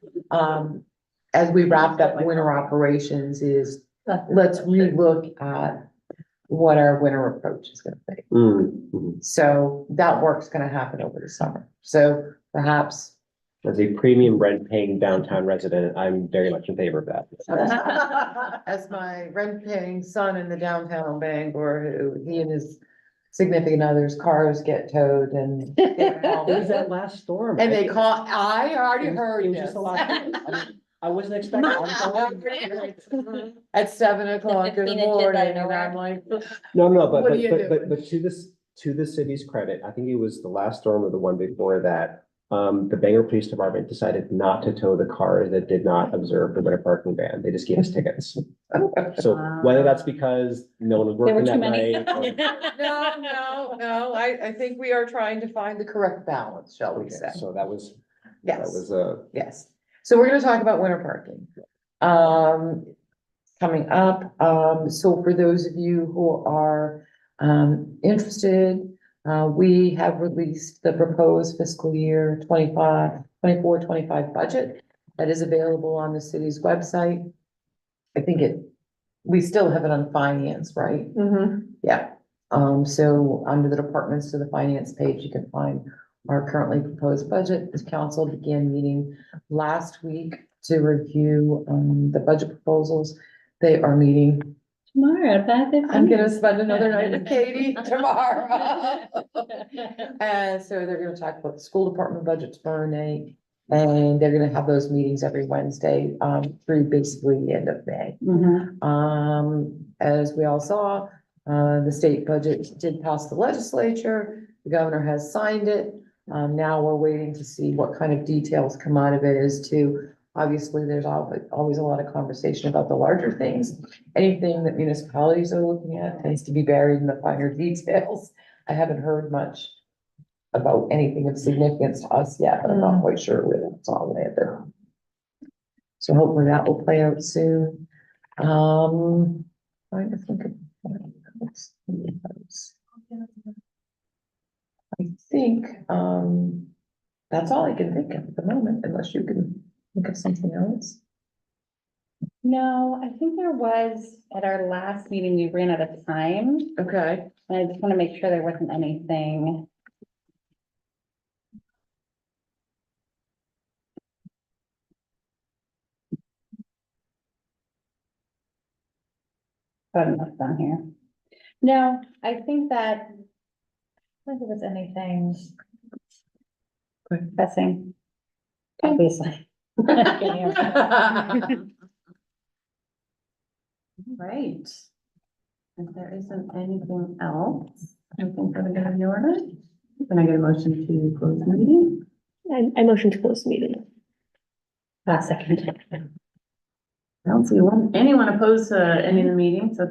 as we wrapped up winter operations is let's relook at what our winter approach is gonna be. So that work's gonna happen over the summer. So perhaps As a premium rent paying downtown resident, I'm very much in favor of that. as my rent paying son in the downtown of Bangor, who he and his significant others' cars get towed and. It was that last storm. And right? they call, I already heard It was this. just a lot. I wasn't expecting. At 7 o'clock in the Christina did morning, that and nowhere. I'm like, No, What are you doing? but to the city's credit, I think it was the last storm or the one before that. The Bangor Police Department decided not to tow the cars that did not observe the winter parking ban. They just gave us tickets. So whether that's because no one was There were working too that many. night. no, I think we are trying to find the correct balance, shall we Okay, say? so that was Yes, yes. so we're gonna talk about winter parking. Coming up, so for those of you who are, interested, we have released the proposed fiscal year 24-25 budget that is available on the city's website. I think we still have it on finance, right? Yeah, so under the departments to the finance page, you can find our currently proposed budget. The council began meeting last week to review, the budget proposals. They are meeting. Tomorrow at 5:15. I'm gonna spend another night with Katie tomorrow. And so they're gonna talk about the school department budget tomorrow night. And they're gonna have those meetings every Wednesday, through basically the end of May. As we all saw, the state budget did pass the legislature. The governor has signed it. Now we're waiting to see what kind of details come out of it as to, obviously, there's always a lot of conversation about the larger things. Anything that municipalities are looking at tends to be buried in the finer details. I haven't heard much about anything of significance to us yet, but I'm not quite sure where that's all landed. So hopefully that will play out soon. Trying to think of. I think, that's all I can think of at the moment, unless you can think of something else. No, I think there was, at our last meeting, we ran out of time, Okay. and I just want to make sure there wasn't anything. Got enough down here. No, I think that, I don't think there was anything Good. pressing. Obviously. Right. If there isn't anything else, I think we're gonna be order. Can I get a motion to close the meeting? I motion to close the meeting. Second. I don't see anyone opposed to any of the meetings, so if